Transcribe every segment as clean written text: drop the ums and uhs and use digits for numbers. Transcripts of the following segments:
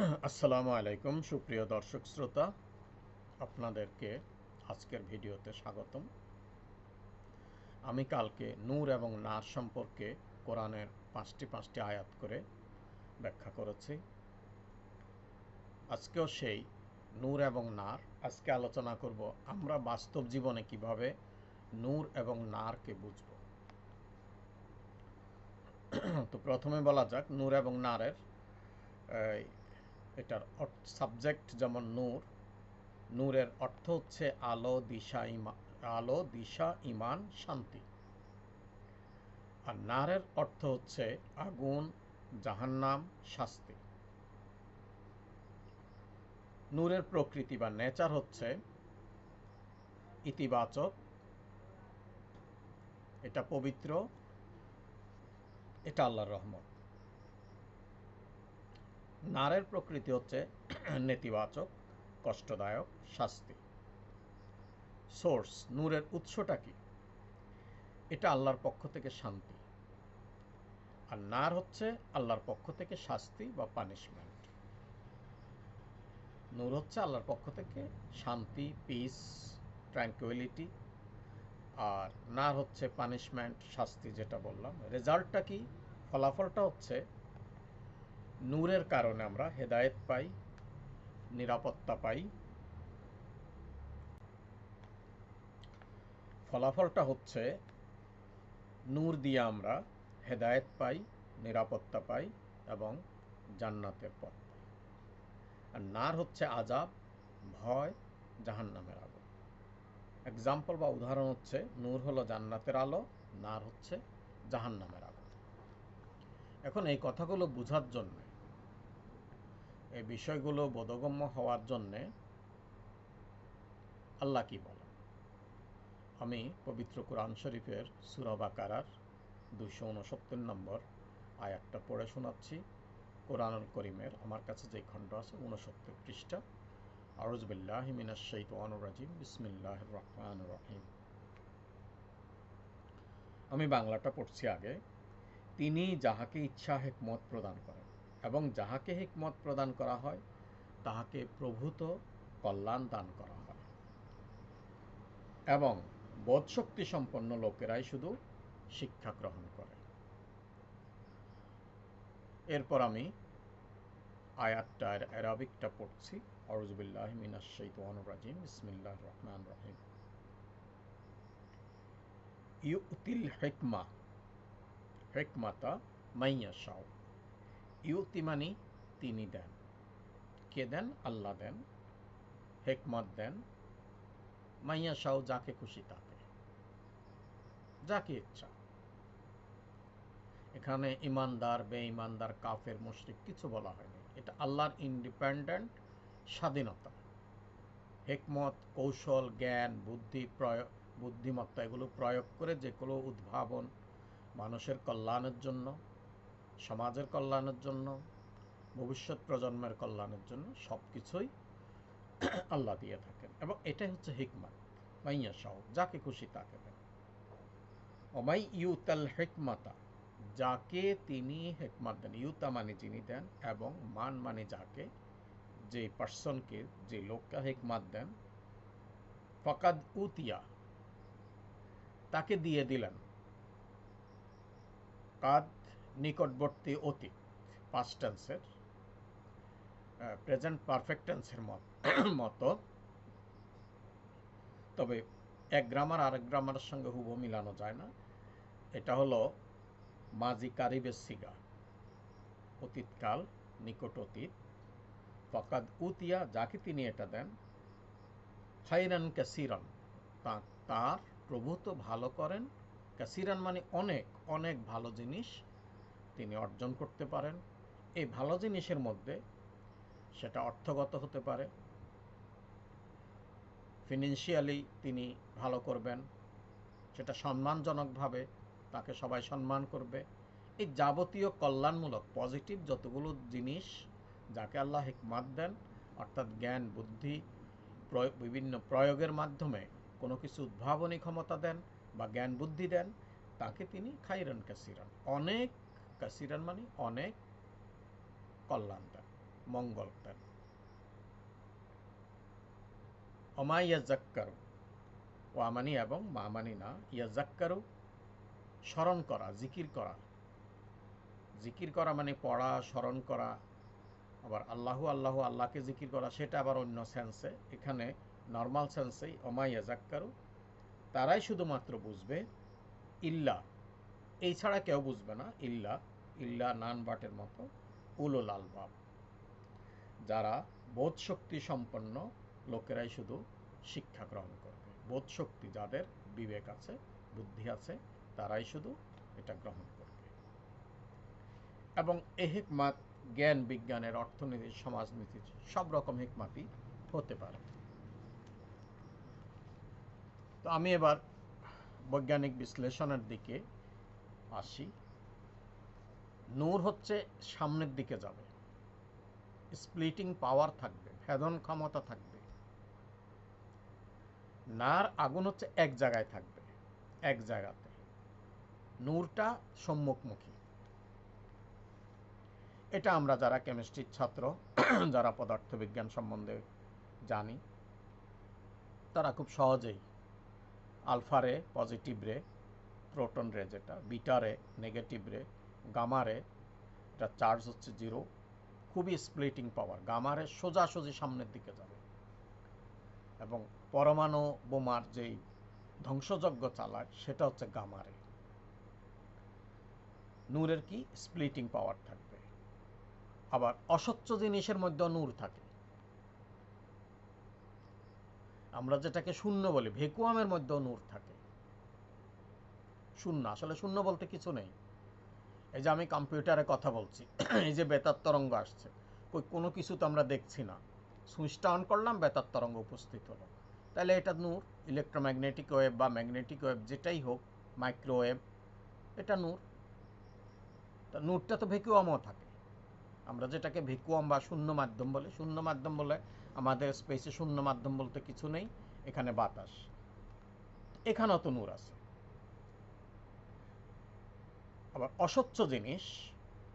আসসালামু আলাইকুম সুপ্রিয় দর্শক শ্রোতা, আপনাদেরকে আজকের ভিডিওতে স্বাগতম। আমি কালকে নূর এবং নার সম্পর্কে কোরআনের পাঁচটি আয়াত করে ব্যাখ্যা করেছি। আজকেও সেই নূর এবং নার আজকে আলোচনা করব আমরা বাস্তব জীবনে কিভাবে নূর এবং নারকে বুঝব। তো প্রথমে বলা যাক নূর এবং নারের এটার সাবজেক্ট যেমন নূরের অর্থ হচ্ছে আলো, দিশা, ইমান, শান্তি। আর নারের অর্থ হচ্ছে আগুন, জাহান্নাম, শাস্তি। নূরের প্রকৃতি বা নেচার হচ্ছে ইতিবাচক, এটা পবিত্র, এটা আল্লাহর রহমত। নারের প্রকৃতি হচ্ছে নেতিবাচক, কষ্টদায়ক, শাস্তি। সোর্স, নূরের উৎসটা কি? এটা আল্লাহর পক্ষ থেকে শান্তি, আর নার হচ্ছে আল্লাহর পক্ষ থেকে শাস্তি বা পানিশমেন্ট। নূর হচ্ছে আল্লাহর পক্ষ থেকে শান্তি, পিস, ট্র্যাঙ্কুইলিটি, আর নার হচ্ছে পানিশমেন্ট, শাস্তি। যেটা বললাম, রেজাল্টটা কি? ফলাফলটা হচ্ছে নূরের কারণে আমরা হেদায়েত পাই, নিরাপত্তা পাই। ফলাফলটা হচ্ছে নূর দিয়ে আমরা হেদায়েত পাই, নিরাপত্তা পাই এবং জান্নাতের পথ পাই। আর নার হচ্ছে আযাব, ভয়, জাহান্নামের আগুন। এক্সাম্পল বা উদাহরণ হচ্ছে নূর হলো জান্নাতের আলো, নার হচ্ছে জাহান্নামের আগুন। এখন এই কথাগুলো বোঝার জন্য, এই বিষয়গুলো বোধগম্য হওয়ার জন্যে আল্লাহ কি বলেন, আমি পবিত্র কোরআন শরীফের সূরা বাকারার 269 নম্বর আয়াতটা পড়ে শোনাচ্ছি। কোরআনুল করিমের আমার কাছে যে খণ্ড আছে 69 পৃষ্ঠা। আউযু বিল্লাহি মিনাশ শাইতানির রাজিম, বিসমিল্লাহির রহমানির রহিম। আমি বাংলাটা পড়ছি আগে। তিনি যাহাকে ইচ্ছা হিকমত প্রদান করেন, এবং যাহাকে হিকমত প্রদান করা হয় তাহাকে প্রভূত কল্যাণ দান করা হয়, এবং বোধশক্তি সম্পন্ন লোকেরাই শুধু শিক্ষা গ্রহণ করে। এরপর আমি আয়াতটার অ্যারাবিকটা পড়ছি। আউযু বিল্লাহি মিনাশ শাইতানির রাজিম, বিসমিল্লাহির রহমানির রহিম। ইউতিল হিকমাতা মাইয়াশাউ। ইউতি মানে তিনি দেন। কে দেন? আল্লাহ দেন। হিকমত দেন মাইয়াশাউ, যাকে খুশি তাকে, যাকে ইচ্ছা। এখানে ইমানদার, বেঈমানদার, কাফের, মুশরিক কিছু বলা হয়নি। এটা আল্লাহর ইন্ডিপেন্ডেন্ট স্বাধীনতা। হিকমত, কৌশল, জ্ঞান, বুদ্ধিমত্তা এগুলো প্রয়োগ করে যে কোনো উদ্ভাবন মানুষের কল্যাণের জন্য, সমাজের কল্যাণের জন্য, ভবিষ্যৎ প্রজন্মের কল্যাণের জন্য সব কিছুই আল্লাহ দিয়ে থাকেন, এবং এটাই হচ্ছে হিকমত। মাইয়াশাউ, যাকে খুশি তাকে দেন। ওমাই ইউতাল হিকমাতা, যাকে তিনি হিকমত দেন। ইউতা মানে যিনি দেন, এবং মান মানে যাকে, যে পার্সনকে, যে লোককে হিকমত দেন। ফাকাদ উতিয়া, তাকে দিয়ে দিলেন। কাদ নিকটবর্তী অতীত, পাস্ট টেন্সের, প্রেজেন্ট পারফেক্ট টেন্সের মতো। তবে এক গ্রামার আরেক গ্রামারের সঙ্গে হুবহু মিলানো যায় না। এটা হলো মাজি কারিবের সিগা, অতীতকাল, নিকট অতীত। ফাকাদ উতিয়া, যাকে তিনি এটা দেন। খাইরান কাসিরান, তার প্রভূত ভালো করেন। কাসিরান মানে অনেক অনেক ভালো জিনিস তিনি অর্জন করতে পারেন। এই ভালো জিনিসের মধ্যে সেটা অর্থগত হতে পারে, ফিনান্সিয়ালি তিনি ভালো করবেন, সেটা সম্মানজনকভাবে তাকে সবাই সম্মান করবে। এই যাবতীয় কল্যাণমূলক পজিটিভ যতগুলো জিনিস যাকে আল্লাহ হিকমত দেন, অর্থাৎ জ্ঞান, বুদ্ধি, বিভিন্ন প্রয়োগের মাধ্যমে কোনো কিছু উদ্ভাবনী ক্ষমতা দেন বা জ্ঞান বুদ্ধি দেন, তাকে তিনি খাইরান কাসিরান, অনেক, কাসিরান মানে অনেক, কল্যাণ দেন। মঙ্গল দেন। অমা ইয়াজাক্কারু, ওয়ামানি এবং মামানি না, ইয়াজাক্কারু স্মরণ করা, জিকির করা। জিকির করা মানে পড়া, স্মরণ করা। আবার আল্লাহু আল্লাহু, আল্লাহকে জিকির করা, সেটা আবার অন্য সেন্সে। এখানে নর্মাল সেন্সেই অমা ইয়াজাক্কারু, তারাই শুধুমাত্র বুঝবে, ইল্লা, এই ছাড়া কেউ বুঝবে না, ইল্লা, ইল্লা নান বাটের মতো, উলুল আলবাব, যারা বোধ শক্তি সম্পন্ন লোকেরাই শুধু শিক্ষা গ্রহণ করবে। বোধ শক্তি যাদের, বিবেক আছে, বুদ্ধি আছে, তারাই শুধু এটা গ্রহণ করবে। এবং এই হিকমাত জ্ঞান বিজ্ঞানের, অর্থনীতির, সমাজনীতির সব রকম হিকমাতই হতে পারে। তো আমি এবার বৈজ্ঞানিক বিশ্লেষণের দিকে আসি। নূর হচ্ছে সামনের দিকে যাবে, স্প্লিটিং পাওয়ার থাকবে, ভেদন ক্ষমতা থাকবে। নার আগুন হচ্ছে এক জায়গায় থাকবে, এক জায়গাতে। নূরটা সম্মুখমুখী। এটা আমরা যারা কেমিস্ট্রির ছাত্র, যারা পদার্থবিজ্ঞান সম্বন্ধে জানি, তারা খুব সহজেই আলফা রে পজিটিভ রে, প্রোটন রে যেটা, বিটা রে নেগেটিভ রে, গামা রে, এটা চার্জ হচ্ছে 0, খুবই স্প্লিটিং পাওয়ার। গামা রে সোজাসুজি সামনের দিকে যাবে, এবং পরমাণু বোমার যেই ধ্বংসযজ্ঞ চালায় সেটা হচ্ছে গামা রে। নূরের কি স্প্লিটিং পাওয়ার থাকবে। আবার অস্বচ্ছ জিনিসের মধ্যেও নূর থাকে। আমরা যেটাকে শূন্য বলি, ভ্যাকুয়ামের মধ্যেও নূর থাকে। শূন্য, আসলে শূন্য বলতে কিছু নেই। এই যে আমি কম্পিউটারে কথা বলছি, এই যে বেতার তরঙ্গ আসছে, কোনো কিছু তো আমরা দেখছি না। সুইচটা অন করলাম, বেতার তরঙ্গ উপস্থিত হলো, তাহলে এটা নূর। ইলেকট্রোম্যাগনেটিক ওয়েভ বা ম্যাগনেটিক ওয়েভ যেটাই হোক, মাইক্রোওয়েভ, এটা নূর। তা নূরটা তো ভ্যাকুয়ামও থাকে। আমরা যেটাকে ভ্যাকুয়াম বা শূন্য মাধ্যম বলে, শূন্য মাধ্যম বলে আমাদের স্পেসে শূন্য মাধ্যম বলতে কিছু নেই, এখানে বাতাস, এখানেও তো নূর আছে। আবার অস্বচ্ছ জিনিস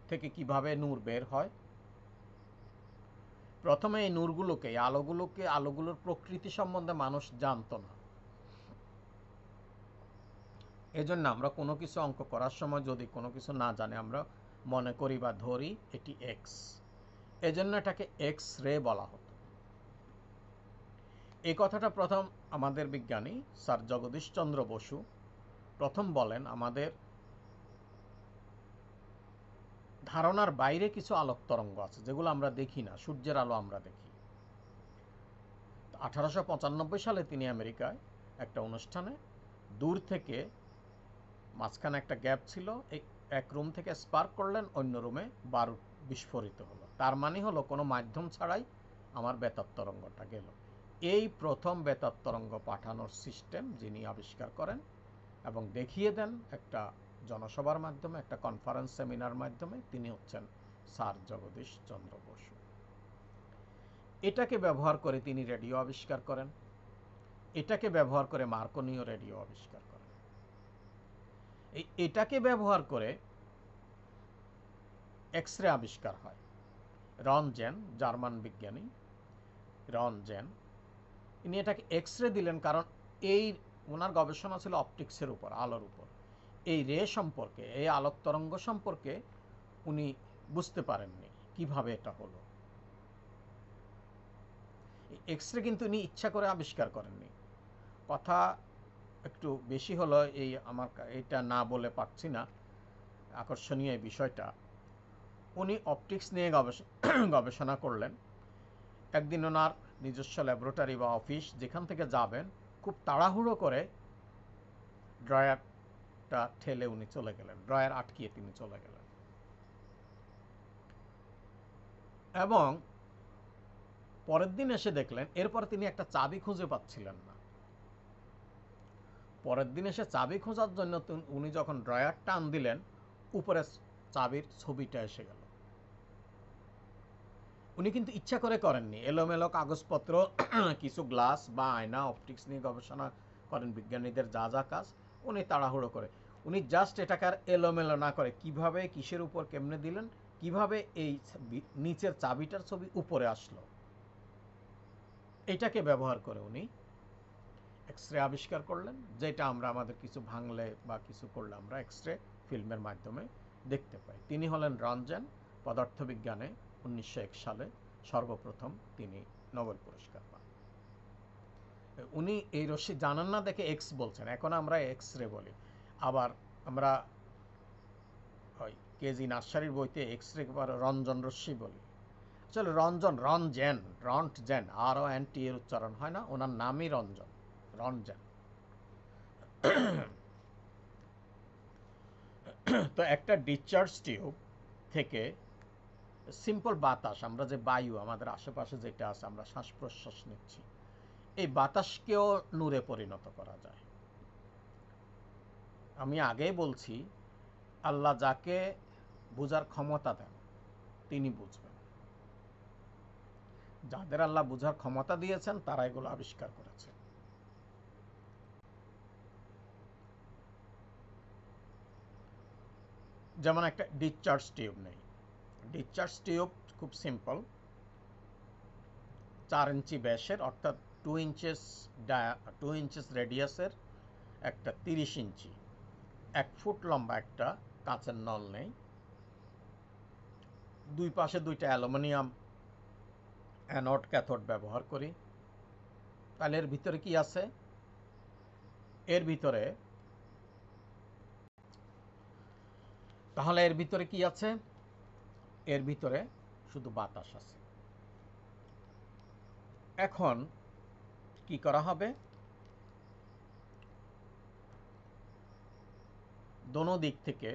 থেকে কিভাবে নূর বের হয়? প্রথমে এই নূরগুলোকে, আলোগুলোর প্রকৃতি সম্বন্ধে মানুষ জানতো না। এজন্য আমরা কোনো কিছু অঙ্ক করার সময় যদি কোনো কিছু না জানে, আমরা মনে করি বা ধরি এটি এক্স, এজন্য এটাকে এক্স রে বলা হতো। এই কথাটা প্রথম আমাদের বিজ্ঞানী স্যার জগদীশ চন্দ্র বসু প্রথম বলেন, আমাদের ধারণার বাইরে কিছু আলোক তরঙ্গ আছে যেগুলো আমরা দেখি না, সূর্যের আলো আমরা দেখি। 1895 সালে তিনি আমেরিকায় একটা অনুষ্ঠানে দূর থেকে, মাঝখানে একটা গ্যাপ ছিল, এক রুম থেকে স্পার্ক করলেন, অন্য রুমে বারুদ বিস্ফোরিত হলো। তার মানে হলো কোনো মাধ্যম ছাড়াই আমার বেতার তরঙ্গটা গেল। এই প্রথম বেতার তরঙ্গ পাঠানোর সিস্টেম যিনি আবিষ্কার করেন এবং দেখিয়ে দেন একটা জনসভার মাধ্যমে, একটা কনফারেন্স সেমিনার মাধ্যমে, তিনি হচ্ছেন স্যার জগদীশ চন্দ্র বসু। এটাকে ব্যবহার করে তিনি রেডিও আবিষ্কার করেন, এটাকে ব্যবহার করে মার্কনীয় রেডিও আবিষ্কার করেন। এটাকে ব্যবহার করে এক্স রে আবিষ্কার হয়। রনজেন, জার্মান বিজ্ঞানী রনজেন, ইনি এটাকে এক্স রে দিলেন কারণ এই ওনার গবেষণা ছিল অপটিক্সের উপর, আলোর উপর। এই রে সম্পর্কে, এই আলোক তরঙ্গ সম্পর্কে উনি বুঝতে পারেননি কিভাবে এটা হলো। এক্স রে কিন্তু উনি ইচ্ছা করে আবিষ্কার করেননি। কথা একটু বেশি হলো, এই আমার এটা না বলে পারছি না, আকর্ষণীয় এই বিষয়টা। উনি অপটিক্স নিয়ে গবেষণা করলেন। একদিন ওনার নিজস্ব ল্যাবরেটরি বা অফিস, যেখান থেকে যাবেন, খুব তাড়াহুড়ো করে ড্রয়ারটা ঠেলে উনি চলে গেলেন, ড্রয়ার আটকিয়ে তিনি চলে গেলেন। এবং পরের দিন এসে দেখলেন, এরপর তিনি একটা চাবি খুঁজে পাচ্ছিলেন না। পরের দিন এসে চাবি খোঁজার জন্য উনি যখন ড্রয়ার টান দিলেন, উপরে চাবির ছবিটা এসে গেল। উনি কিন্তু ইচ্ছা করে করেননি, এলোমেলো কাগজপত্র, কিছু গ্লাস বা আয়না, অপটিক্স নিয়ে গবেষণা করেন বিজ্ঞানীদের যা যা কাজ, উনি তাড়াহুড়ো করে, উনি জাস্ট এটাকে আর এলোমেলো না করে কিভাবে, কিসের উপর, কেমনে দিলেন, কিভাবে এই নিচের চাবিটার ছবি উপরে আসলো, এটাকে ব্যবহার করে উনি এক্স রে আবিষ্কার করলেন, যেটা আমরা আমাদের কিছু ভাঙলে বা কিছু করলে আমরা এক্স রে ফিল্মের মাধ্যমে দেখতে পাই। তিনি হলেন রঞ্জন, পদার্থবিজ্ঞানে 1901 সালে সর্বপ্রথম তিনি নোবেল পুরস্কার পান। উনি এই রশ্মি জানেন না দেখে এক্স বলছেন, এখন আমরা এক্স রে বলি। আবার আমরা ওই কেজি নার্সারির বইতে এক্স রে রঞ্জন রশ্মি বলি। আসলে রন্টজেন RONT এর উচ্চারণ হয় না, ওনার নামই রঞ্জন। তো একটা ডিসচার্জ টিউব থেকে সিম্পল বাতাস, আমরা যে বায়ু আমাদের আশেপাশে যেটা আছে, আমরা শ্বাস প্রশ্বাস নিচ্ছি, এই বাতাসকেও নূরে পরিণত করা যায়। আমি আগেই বলছি, আল্লাহ যাকে বুঝার ক্ষমতা দেন তিনি বুঝবেন। যাদের আল্লাহ বুঝার ক্ষমতা দিয়েছেন তারা এগুলো আবিষ্কার করেছে। যেমন একটা ডিসচার্জ টিউব নেই। ডিসচার্জ টিউব খুব সিম্পল, 4 ইঞ্চি ব্যাসের, অর্থাৎ 2 ইঞ্চেস রেডিয়াসের একটা 30 ইঞ্চি 1 ফুট লম্বা একটা কাঁচের নল নেই, দুই পাশে দুইটা অ্যালুমিনিয়াম অ্যানোড ক্যাথোড ব্যবহার করি। তাহলে এর ভিতরে কি আছে? এর ভিতরে কি আছে? এর ভিতরে শুধু বাতাস আছে। এখন কি করা হবে? দোনো দিক থেকে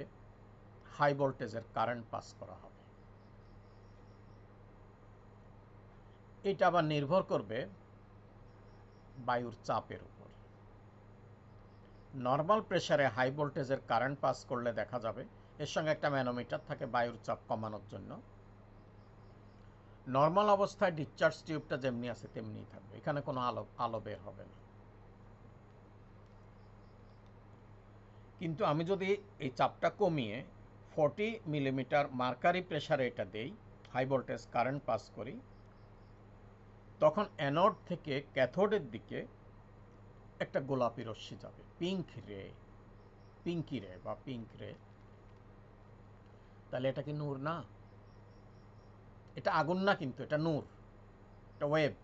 হাই ভোল্টেজের কারেন্ট পাস করা হবে। এটা আবার নির্ভর করবে বায়ুর চাপের উপর। নর্মাল প্রেসারে হাই ভোল্টেজের কারেন্ট পাস করলে দেখা যাবে এর সঙ্গে একটা ম্যানোমিটার থাকে বায়ুর চাপ কমানোর জন্য। নর্মাল অবস্থায় ডিসচার্জ টিউবটা যেমনি আছে তেমনিই থাকবে, এখানে কোনো আলো বের হবে না। কিন্তু আমি যদি এই চাপটা কমিয়ে 40 মিলিমিটার মার্কারি প্রেসারে এটা দেই, হাই ভোল্টেজ কারেন্ট পাস করি, তখন অ্যানোড থেকে ক্যাথোডের দিকে একটা গোলাপি রশ্মি যাবে, পিঙ্কি রে। তাহলে এটা কি নূর না? এটা আগুন না, কিন্তু এটা নূর, এটা ওয়েভ।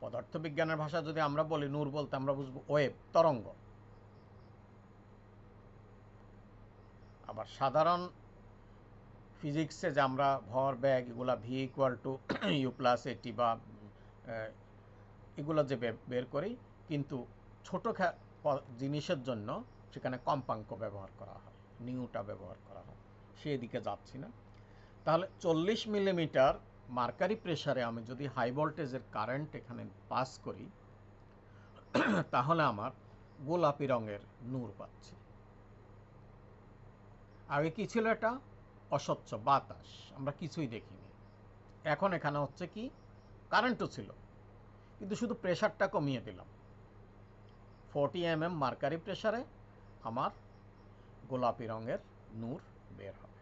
পদার্থবিজ্ঞানের ভাষা যদি আমরা বলি নূর বলতে আমরা বুঝবো ওয়েভ, তরঙ্গ। আবার সাধারণ ফিজিক্সে যে আমরা ভর ব্যাগ এগুলা V = U + AT বা এগুলো যে বের করি, কিন্তু ছোট জিনিসের জন্য সেখানে কম্পাঙ্ক ব্যবহার করা হয়, নিউটা ব্যবহার করা হয়। সেদিকে যাচ্ছি না। তাহলে 40 মিলিমিটার মার্কারি প্রেসারে আমি যদি হাই ভোল্টেজের কারেন্ট এখানে পাস করি, তাহলে আমার গোলাপি রঙের নূর পাচ্ছি। আগে কি ছিল? এটা অস্বচ্ছ বাতাস, আমরা কিছুই দেখিনি। এখন এখানে হচ্ছে কি, কারেন্টও ছিল, কিন্তু শুধু প্রেসারটা কমিয়ে দিলাম। 40 mm মার্কারি প্রেসারে আমার গোলাপি রঙের নূর বের হবে।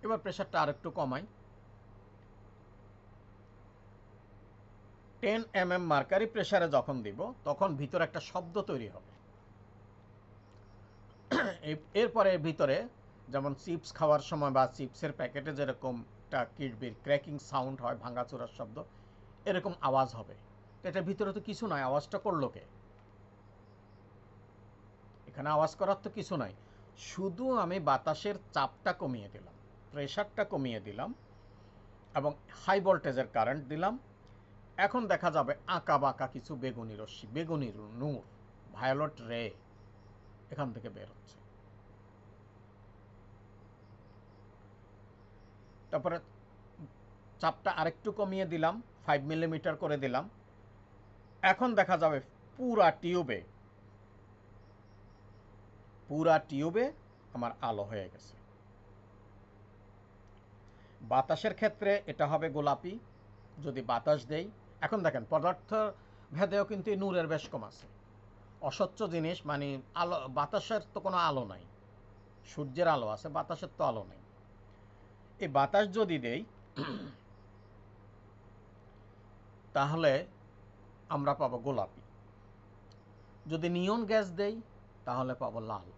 এবার প্রেসারটা আরেকটু কমাই, 10 mm মার্কারি প্রেসারে যখন দিব তখন ভিতরে একটা শব্দ তৈরি হবে। এরপরে ভিতরে যেমন চিপস খাওয়ার সময় বা চিপসের প্যাকেটে যেরকম একটা কিড়বির ক্র্যাকিং সাউন্ড হয়, ভাঙাচোরার শব্দ, এরকম আওয়াজ হবে। এটার ভিতরে তো কিছু নাই, আওয়াজটা করলো কে? এখানে আওয়াজ করার তো কিছু নাই, শুধু আমি বাতাসের চাপটা কমিয়ে দিলাম, প্রেসারটা কমিয়ে দিলাম এবং হাই ভোল্টেজের কারেন্ট দিলাম। এখন দেখা যাবে আঁকা বাঁকা কিছু বেগুনি রশ্মি, বেগুনি নূর, ভায়োলেট রে এখান থেকে বের হচ্ছে। তারপরে চাপটা আরেকটু কমিয়ে দিলাম, 5 মিলিমিটার করে দিলাম। এখন দেখা যাবে পুরা টিউবে আমার আলো হয়ে গেছে। বাতাসের ক্ষেত্রে এটা হবে গোলাপি যদি বাতাস দেই। এখন দেখেন পদার্থ ভেদেও কিন্তু নূরের বেশ কম আছে। অস্বচ্ছ জিনিস মানে আলো, বাতাসের তো কোনো আলো নাই, সূর্যের আলো আছে, বাতাসের তো আলো নেই। এই বাতাস যদি দেই তাহলে আমরা পাবো গোলাপি। যদি নিয়ন গ্যাস দেই তাহলে পাবো লাল।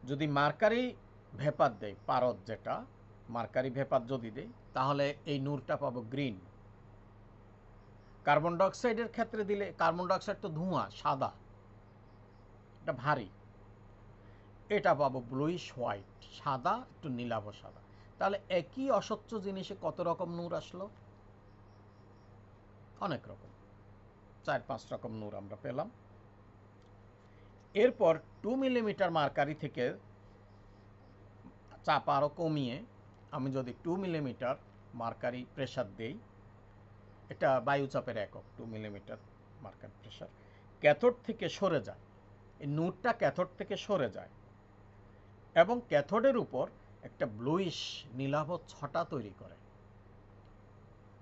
যদি মার্কারি ভেপার দেই, পারদ যেটা মার্কারি ভেপার যদি দেই তাহলে এই নূরটা পাবো গ্রিন। কার্বন ডাইঅক্সাইডের ক্ষেত্রে দিলে, কার্বন ডাইঅক্সাইড তো ধোঁয়া, সাদা, এটা ভারী, এটা পাবো ব্লুইশ হোয়াইট, সাদা, একটু নীলাভ সাদা। তাহলে একই অস্বচ্ছ জিনিসে কত রকম নূর আসলো? অনেক রকম, 4-5 রকম নূর আমরা পেলাম। এরপর 2 মিলিমিটার মার্কারি থেকে চাপ আরও কমিয়ে আমি যদি 2 মিলিমিটার মার্কারি প্রেসার দেই, এটা বায়ুচাপের একক, 2 মিলিমিটার মার্কারি প্রেসার, ক্যাথোড থেকে সরে যায়, এই নূরটা ক্যাথোড থেকে সরে যায় এবং ক্যাথোডের উপর একটা ব্লুইশ নীলাভ ছটা তৈরি করে।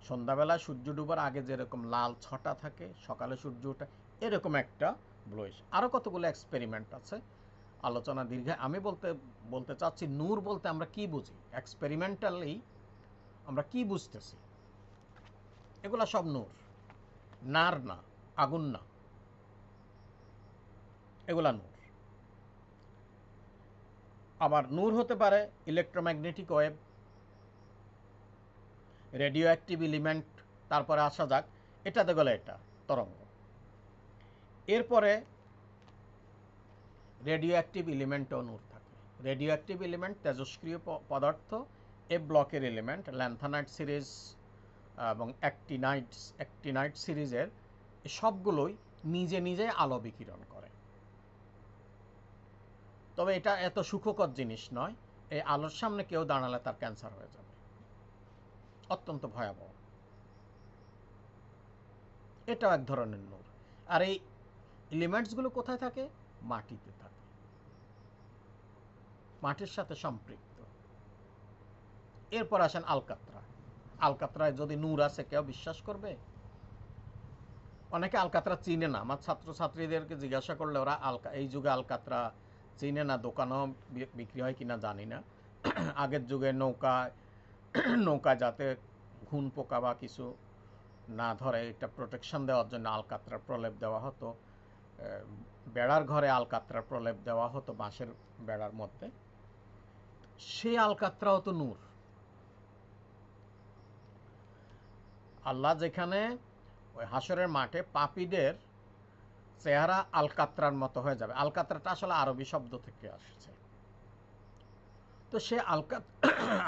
সন্ধ্যাবেলা সূর্য ডুবার আগে যেরকম লাল ছটা থাকে, সকালে সূর্য ওঠে, এরকম একটা ব্লুইশ। আরও কতগুলো এক্সপেরিমেন্ট আছে, আলোচনা দীর্ঘে। আমি বলতে চাচ্ছি নূর বলতে আমরা কি বুঝি, এক্সপেরিমেন্টালি আমরা কি বুঝতেছি। এগুলা সব নূর, নার না, আগুন না, এগুলা নূর। আবার নূর হতে পারে electromagnetic wave, radio active element, তারপরে আসা যাক এটাতে গেলে এটা তরঙ্গ। এরপরে রেডিও অ্যাক্টিভ এলিমেন্টও নূর থাকে। রেডিও অ্যাক্টিভ এলিমেন্ট তেজস্ক্রিয় পদার্থ, এ ব্লকের এলিমেন্ট, ল্যান্থানাইট সিরিজ এবং অ্যাক্টিনাইট সিরিজের সবগুলোই নিজে নিজে আলো বিকিরণ করে। তবে এটা এত সুখকর জিনিস নয়, এই আলোর সামনে কেউ দাঁড়ালে তার ক্যান্সার হয়ে যাবে, অত্যন্ত ভয়াবহ। এটাও এক ধরনের নূর। আর এই এলিমেন্টসগুলো কোথায় থাকে? মাটিতে থাকে, মাটির সাথে সম্পৃক্ত। এরপর আসেন আলকাতরা। আলকাতরায় যদি নূর আছে কেউ বিশ্বাস করবে? অনেকে আলকাতরা চিনে না। আমার ছাত্রছাত্রীদেরকে জিজ্ঞাসা করলে ওরা এই যুগে আলকাতরা চিনে না, দোকানেও বিক্রি হয় কিনা জানি না। আগের যুগে নৌকা যাতে ঘুন পোকা বা কিছু না ধরে, এটা প্রোটেকশন দেওয়ার জন্য আলকাতরার প্রলেপ দেওয়া হতো। বেড়ার ঘরে আলকাতরার প্রলেপ দেওয়া হতো বাঁশের বেড়ার মধ্যে। সেই আলকাতরাও তো নূর। আল্লাহ যেখানে ওই হাসরের মাঠে পাপীদের চেহারা আলকাতরার মতো হয়ে যাবে, আলকাতরাটা আসলে আরবি শব্দ থেকে আসছে। তো সে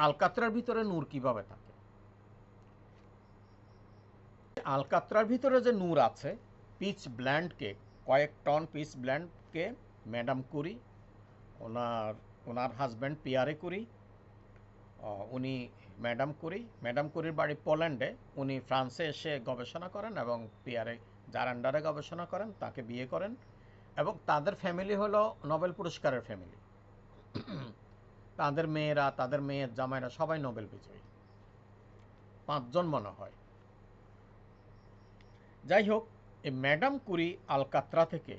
আলকাতরার ভিতরে নূর কিভাবে থাকে? আলকাতরার ভিতরে যে নূর আছে, পিচ ব্ল্যান্ডকে, কয়েক টন পিচ ব্ল্যান্ডকে ম্যাডাম কুরি, ওনার হাজব্যান্ড পিয়ারে কুরি, উনি ম্যাডাম কুরির বাড়ি পোল্যান্ডে, উনি ফ্রান্সে এসে গবেষণা করেন এবং পিয়ারে যার আন্ডারে গবেষণা করেন তাকে বিয়ে করেন এবং তাদের ফ্যামিলি হলো নোবেল পুরস্কারের ফ্যামিলি। তাদের মেয়ের জামাইরা সবাই নোবেল বিজয়ী, 5 জন মনে হয়। যাই হোক, এই ম্যাডাম কুরি আলকাতরা থেকে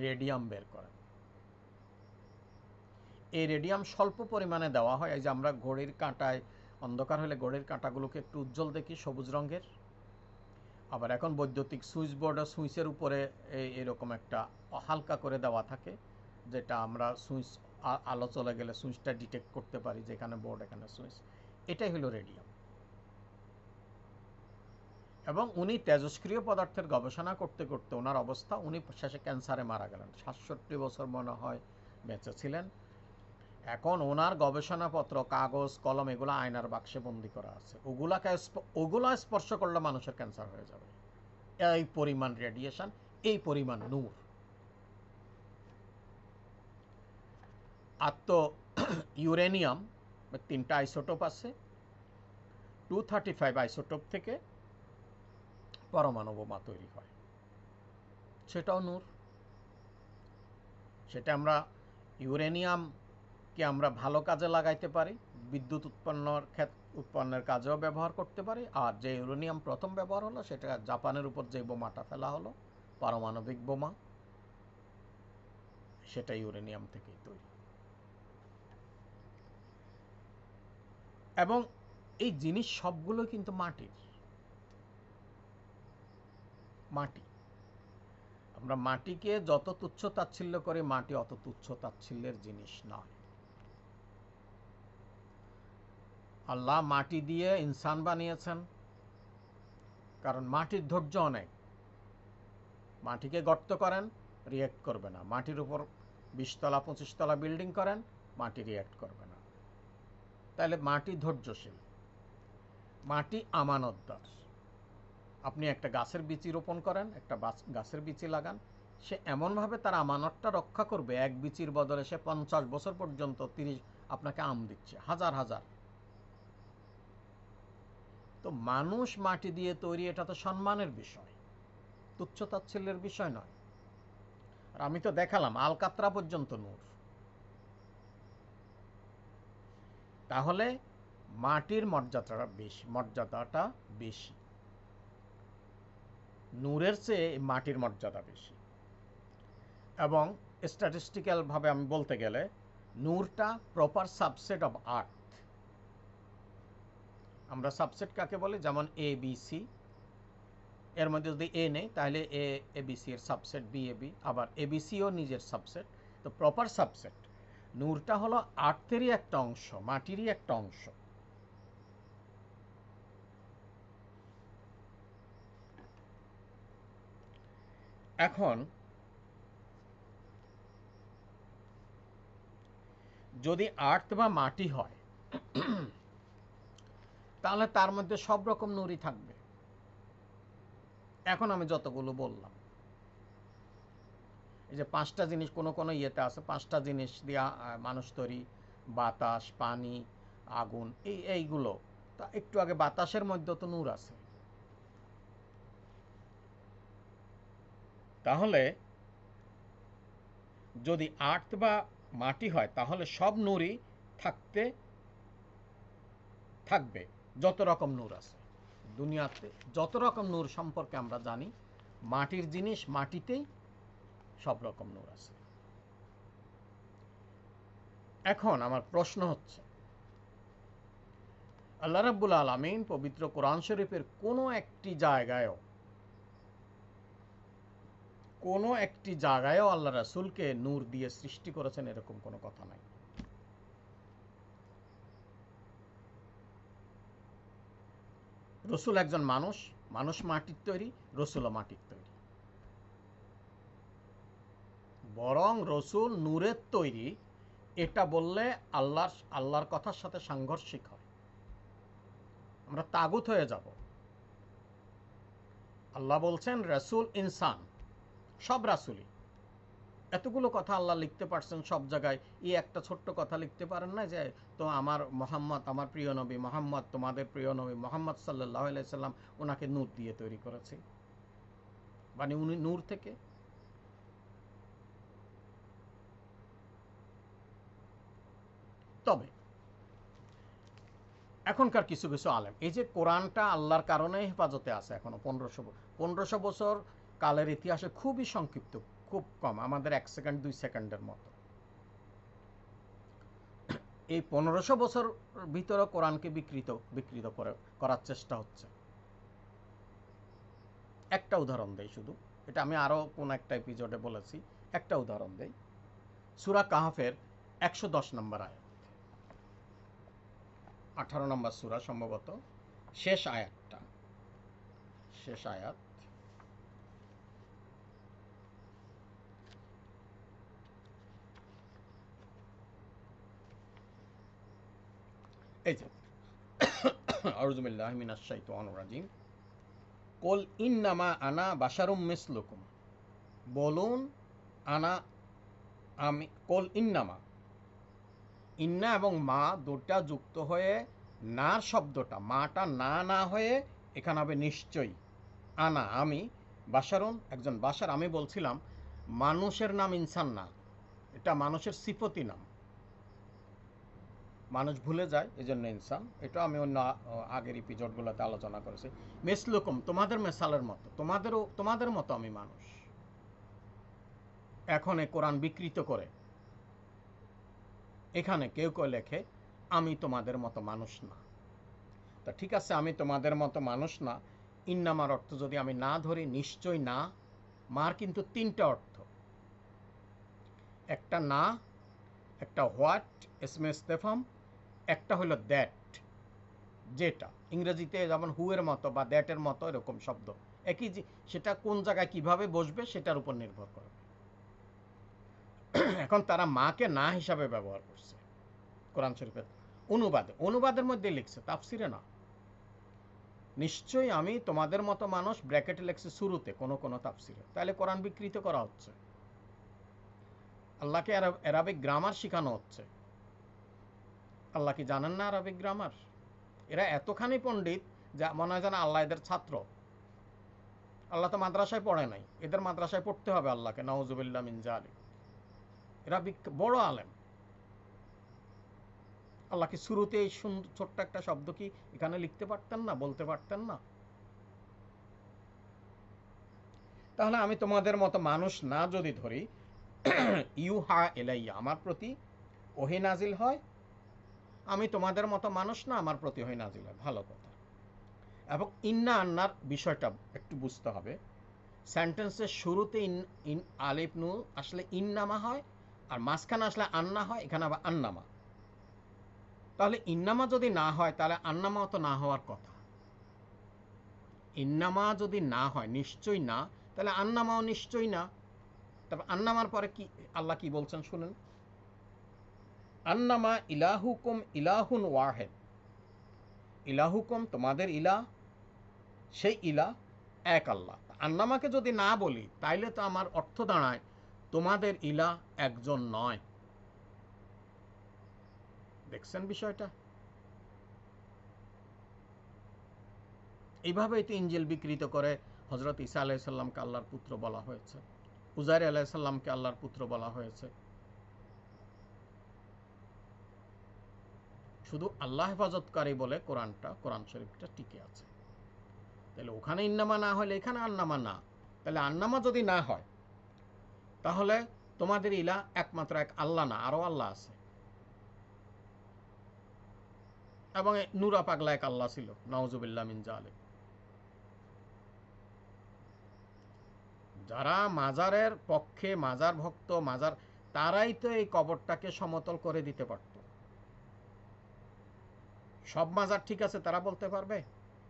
রেডিয়াম বের করেন। এই রেডিয়াম স্বল্প পরিমাণে দেওয়া হয়। এই যে আমরা ঘড়ির কাঁটায়, অন্ধকার হলে ঘড়ির কাঁটাগুলোকে একটু উজ্জ্বল দেখি, সবুজ রঙের। আবার এখন বৈদ্যুতিক সুইচ বোর্ড ও সুইচের উপরে এরকম একটা হালকা করে দেওয়া থাকে, যেটা আমরা সুইচ আলো চলে গেলে সুইচটা ডিটেক্ট করতে পারি, যেখানে বোর্ড এখানে সুইচ। এটাই হলো রেডিয়াম। এবং উনি তেজস্ক্রিয় পদার্থের গবেষণা করতে করতে ওনার অবস্থা, উনি শেষে ক্যান্সারে মারা গেলেন। 67 বছর মনে হয় বেঁচে ছিলেন। এখন ওনার গবেষণাপত্র, কাগজ কলম, এগুলো আয়নার বাক্সে বন্দি করা আছে। ওগুলা স্পর্শ করলে মানুষের ক্যান্সার হয়ে যাবে, এই পরিমাণ রেডিয়েশন, এই পরিমাণ নূর। আর তো ইউরেনিয়াম 3টা আইসোটোপ আছে, 235 আইসোটোপ থেকে পরমাণু বোমা তৈরি হয়, সেটাও নূর। সেটা আমরা ইউরেনিয়ামকে আমরা ভালো কাজে লাগাইতে পারি, বিদ্যুৎ উৎপন্নের কাজেও ব্যবহার করতে পারি। আর যে ইউরেনিয়াম প্রথম ব্যবহার হলো সেটা জাপানের উপর যে বোমাটা ফেলা হলো, পারমাণবিক বোমা, সেটা ইউরেনিয়াম থেকেই তৈরি। এবং এই জিনিস সবগুলো কিন্তু মাটির, মাটি। আমরা মাটিকে যত তুচ্ছ তাচ্ছিল্য করি, মাটি অত তুচ্ছ তাচ্ছিল্যের জিনিস নয়। আল্লাহ মাটি দিয়ে ইনসান বানিয়েছেন, কারণ মাটির ধৈর্য অনেক। মাটিকে গর্ত করেন, রিয়েক্ট করবে না। মাটির উপর 20 তলা 25 তলা বিল্ডিং করেন, মাটি রিয়েক্ট করবে না। তাহলে মাটি ধৈর্যশীল, মাটি আমানতদার। আপনি একটা গাছের বীজ রোপণ করেন, একটা গাছের বীজ লাগান, সে এমনভাবে তার আমানতটা রক্ষা করবে, এক বীচির বদলে সে 50 বছর পর্যন্ত 30 আপনাকে আম দিচ্ছে, হাজার হাজার। তো মানুষ মাটি দিয়ে তৈরি, এটা তো সম্মানের বিষয়, তুচ্ছ তাচ্ছিল্যের বিষয় নয়। আর আমি তো দেখালাম আলকাতরা পর্যন্ত নূর। তাহলে মাটির মর্যাদাটা বেশি, নূরের চেয়ে মাটির মর্যাদা বেশি। এবং স্ট্যাটিস্টিক্যাল ভাবে আমি বলতে গেলে নূরটা প্রপার সাবসেট অফ আর্থ। আমরা সাবসেট কাকে বলি? যেমন এ বি সি, এর মধ্যে যদি এ নেই তাহলে এ বি সি এর সাবসেট বি এ বি, আবার এ বি সিও নিজের সাবসেট। তো প্রপার সাবসেট নূরটা হলো আর্থেরই একটা অংশ, মাটিরই একটা অংশ। এখন যদি আর্থ বা মাটি হয় তাহলে তার মধ্যে সব রকম নূরই থাকবে। এখন আমি যতগুলো বললাম, এই যে 5টা জিনিস কোনো কোনো ইয়েতে আছে, 5টা জিনিস দিয়া মানুষ তৈরি, বাতাস, পানি, আগুন, এইগুলো। তা একটু আগে বাতাসের মধ্যে তো নূর আছে। তাহলে যদি আর্থ বা মাটি হয় তাহলে সব নূরই থাকবে, যত রকম নূর আছে দুনিয়াতে। যত রকম নূর সম্পর্কে আমরা জানি, মাটির জিনিস মাটিতেই সব রকম নূর আছে। এখন আমার প্রশ্ন হচ্ছে, আল্লাহ রাব্বুল আলামিন পবিত্র কোরআন শরীফের কোনো একটি জায়গায়ও আল্লাহ রাসূলকে নূর দিয়ে সৃষ্টি করেছেন এরকম কোনো কথা নাই। রসুল একজন মানুষ, মানুষ মাটির তৈরি, রসুলও মাটির তৈরি। বরং রসুল নূরের তৈরি, এটা বললে আল্লাহর কথার সাথে সাংঘর্ষিক হয়, আমরা তাগুত হয়ে যাব। আল্লাহ বলছেন রাসূল ইনসান, সব রাসূলই। এতগুলো কথা আল্লাহ লিখতে পারছেন সব জায়গায়, একটা ছোট্ট কথা লিখতে পারেন না যে তো আমার মোহাম্মদ, আমার প্রিয় নবী মোহাম্মদ, তোমাদের প্রিয় নবী মোহাম্মদ সাল্লাল্লাহু আলাইহি সাল্লাম, ওনাকে নূর দিয়ে তৈরি করেছে, মানে উনি নূর থেকে। তবে এখনকার কিছু কিছু আলেম, এই যে কোরআনটা আল্লাহর কারণে হেফাজতে আছে এখনো 1500 বছর কালের ইতিহাসে খুবই সংক্ষিপ্ত, খুব কম, আমাদের 1 সেকেন্ড 2 সেকেন্ডের মতো। এই 1500 বছর ভিতরে কোরআনকে বিকৃত করার চেষ্টা হচ্ছে। একটা উদাহরণ দেই শুধু, এটা আমি আরো কোন একটা এপিসোডে বলেছি, একটা উদাহরণ দেই। সূরা কাহফের 110 নম্বর আয়াত, 18 নম্বর সূরা সম্ভবত, শেষ আয়াত। এই যে আউযু বিল্লাহি মিনাশ শাইতানির রাজিম, কুল ইন্নামা আনা বাশারুম মিসলুকুম, বলুন আমি কুল ইন্নামা, ইন্না এবং মা দুটা যুক্ত হয়ে নার শব্দটা, মাটা না হয়ে এখানে হবে নিশ্চয়ই, আনা আমি, বাশারুন একজন বাশার। আমি বলছিলাম মানুষের নাম ইনসান না, এটা মানুষের সিফতি নাম, মানুষ ভুলে যায় এজন্য ইনসান। এটা আমি অন্য আগের এপিসোডগুলোতে আলোচনা করেছি। মিসলুকুম তোমাদের মেসালের মতো, তোমাদের মতো আমি মানুষ। এখন এ কোরআন বিকৃত করে এখানে কেউ কেউ লেখে আমি তোমাদের মতো মানুষ না। তা ঠিক আছে, আমি তোমাদের মতো মানুষ না, ইন্নামার অর্থ যদি আমি না ধরি, নিশ্চয় না মার কিন্তু তিনটা অর্থ, একটা না, একটা হোয়াট এসমে ইস্তেফাম, একটা হলো দ্যাট, যেটা ইংরেজিতে যেমন হু এর মতো বা দ্যাটের মতো এরকম শব্দ একই, সেটা কোন জায়গায় কিভাবে বসবে সেটার উপর নির্ভর করে। এখন তারা মাকে না হিসাবে ব্যবহার করছে কোরআন শরীফের অনুবাদের মধ্যে লিখছে, তাফসিরে না। নিশ্চয়ই আমি তোমাদের মতো মানুষ ব্র্যাকেটে লিখছে শুরুতে কোনো কোনো তাফসিরে, তাহলে কোরআন বিকৃত করা হচ্ছে, আল্লাহকে আরবিক গ্রামার শেখানো হচ্ছে। আল্লাহ কি জানেন না আরবিক গ্রামার? এরা এতখানি পণ্ডিত যা মনে হয় যেন আল্লাহ এদের ছাত্র। আল্লাহ তো মাদ্রাসায় পড়ে নাই, এদের মাদ্রাসায় পড়তে হবে আল্লাহকে, নাউজুবিল্লাহ মিন যালিক। এরা বড় আলেম। আল্লাহ কি শুরুতে এই ছোট্ট একটা শব্দ কি এখানে লিখতে পারতেন না, বলতে পারতেন না? তাহলে আমি তোমাদের মতো মানুষ না যদি ধরি, ইউহা এলাইয়া আমার প্রতি ওহী নাজিল হয়, আমি তোমাদের মতো মানুষ না, আমার প্রতি ওহী নাজিল হয়, ভালো কথা। এবং ইন্না আন্নার বিষয়টা একটু বুঝতে হবে। সেন্টেন্সের শুরুতে ইন আলিফ নুন আসলে ইন্নামা হয়, আর মাঝখানে আসলে আন্না হয়, এখানে আবার আন্নামা। তাহলে ইন্নামা যদি না হয় তাহলে আন্নামাও তো না হওয়ার কথা। ইন্নামা যদি না হয়, নিশ্চয়ই না, তাহলে আন্নামাও নিশ্চয়ই না। তবে আন্নামার পরে কি আল্লাহ কি বলছেন শুনেন, আন্নামা ইলাহুকুম ইলাহুন ওয়াহেদ, ইলাহুকুম তোমাদের ইলা, সেই ইলা এক আল্লাহ। আন্নামাকে যদি না বলি তাইলে তো আমার অর্থ দাঁড়ায় তোমাদের ইলা একজন নয়। দেখছেন বিষয়টা? এইভাবেই তো ইনজিল বিকৃত করে হজরত ঈসা আলাইসাল্লামকে আল্লাহর পুত্র বলা হয়েছে, উজাইর আলাইসাল্লামকে আল্লাহর পুত্র বলা হয়েছে। শুধু আল্লাহ হেফাজতকারী বলে কোরআন শরীফটা টিকে আছে। তাহলে ওখানে ইন্নামা না হলে এখানে আন্নামা না, তাহলে আন্নামা যদি না হয় তাহলে তোমাদের ইলা একমাত্র এক আল্লাহ না, আরো আল্লাহ আছে। এবং নূরা পাগলা এক আল্লাহ ছিল, নাউজুবিল্লাহ মিন যালিক। যারা মাজারের পক্ষে, মাজার ভক্ত, মাজার, তারাই তো এই কবরটাকে সমতল করে দিতে পারত। সব মাজার ঠিক আছে তারা বলতে পারবে?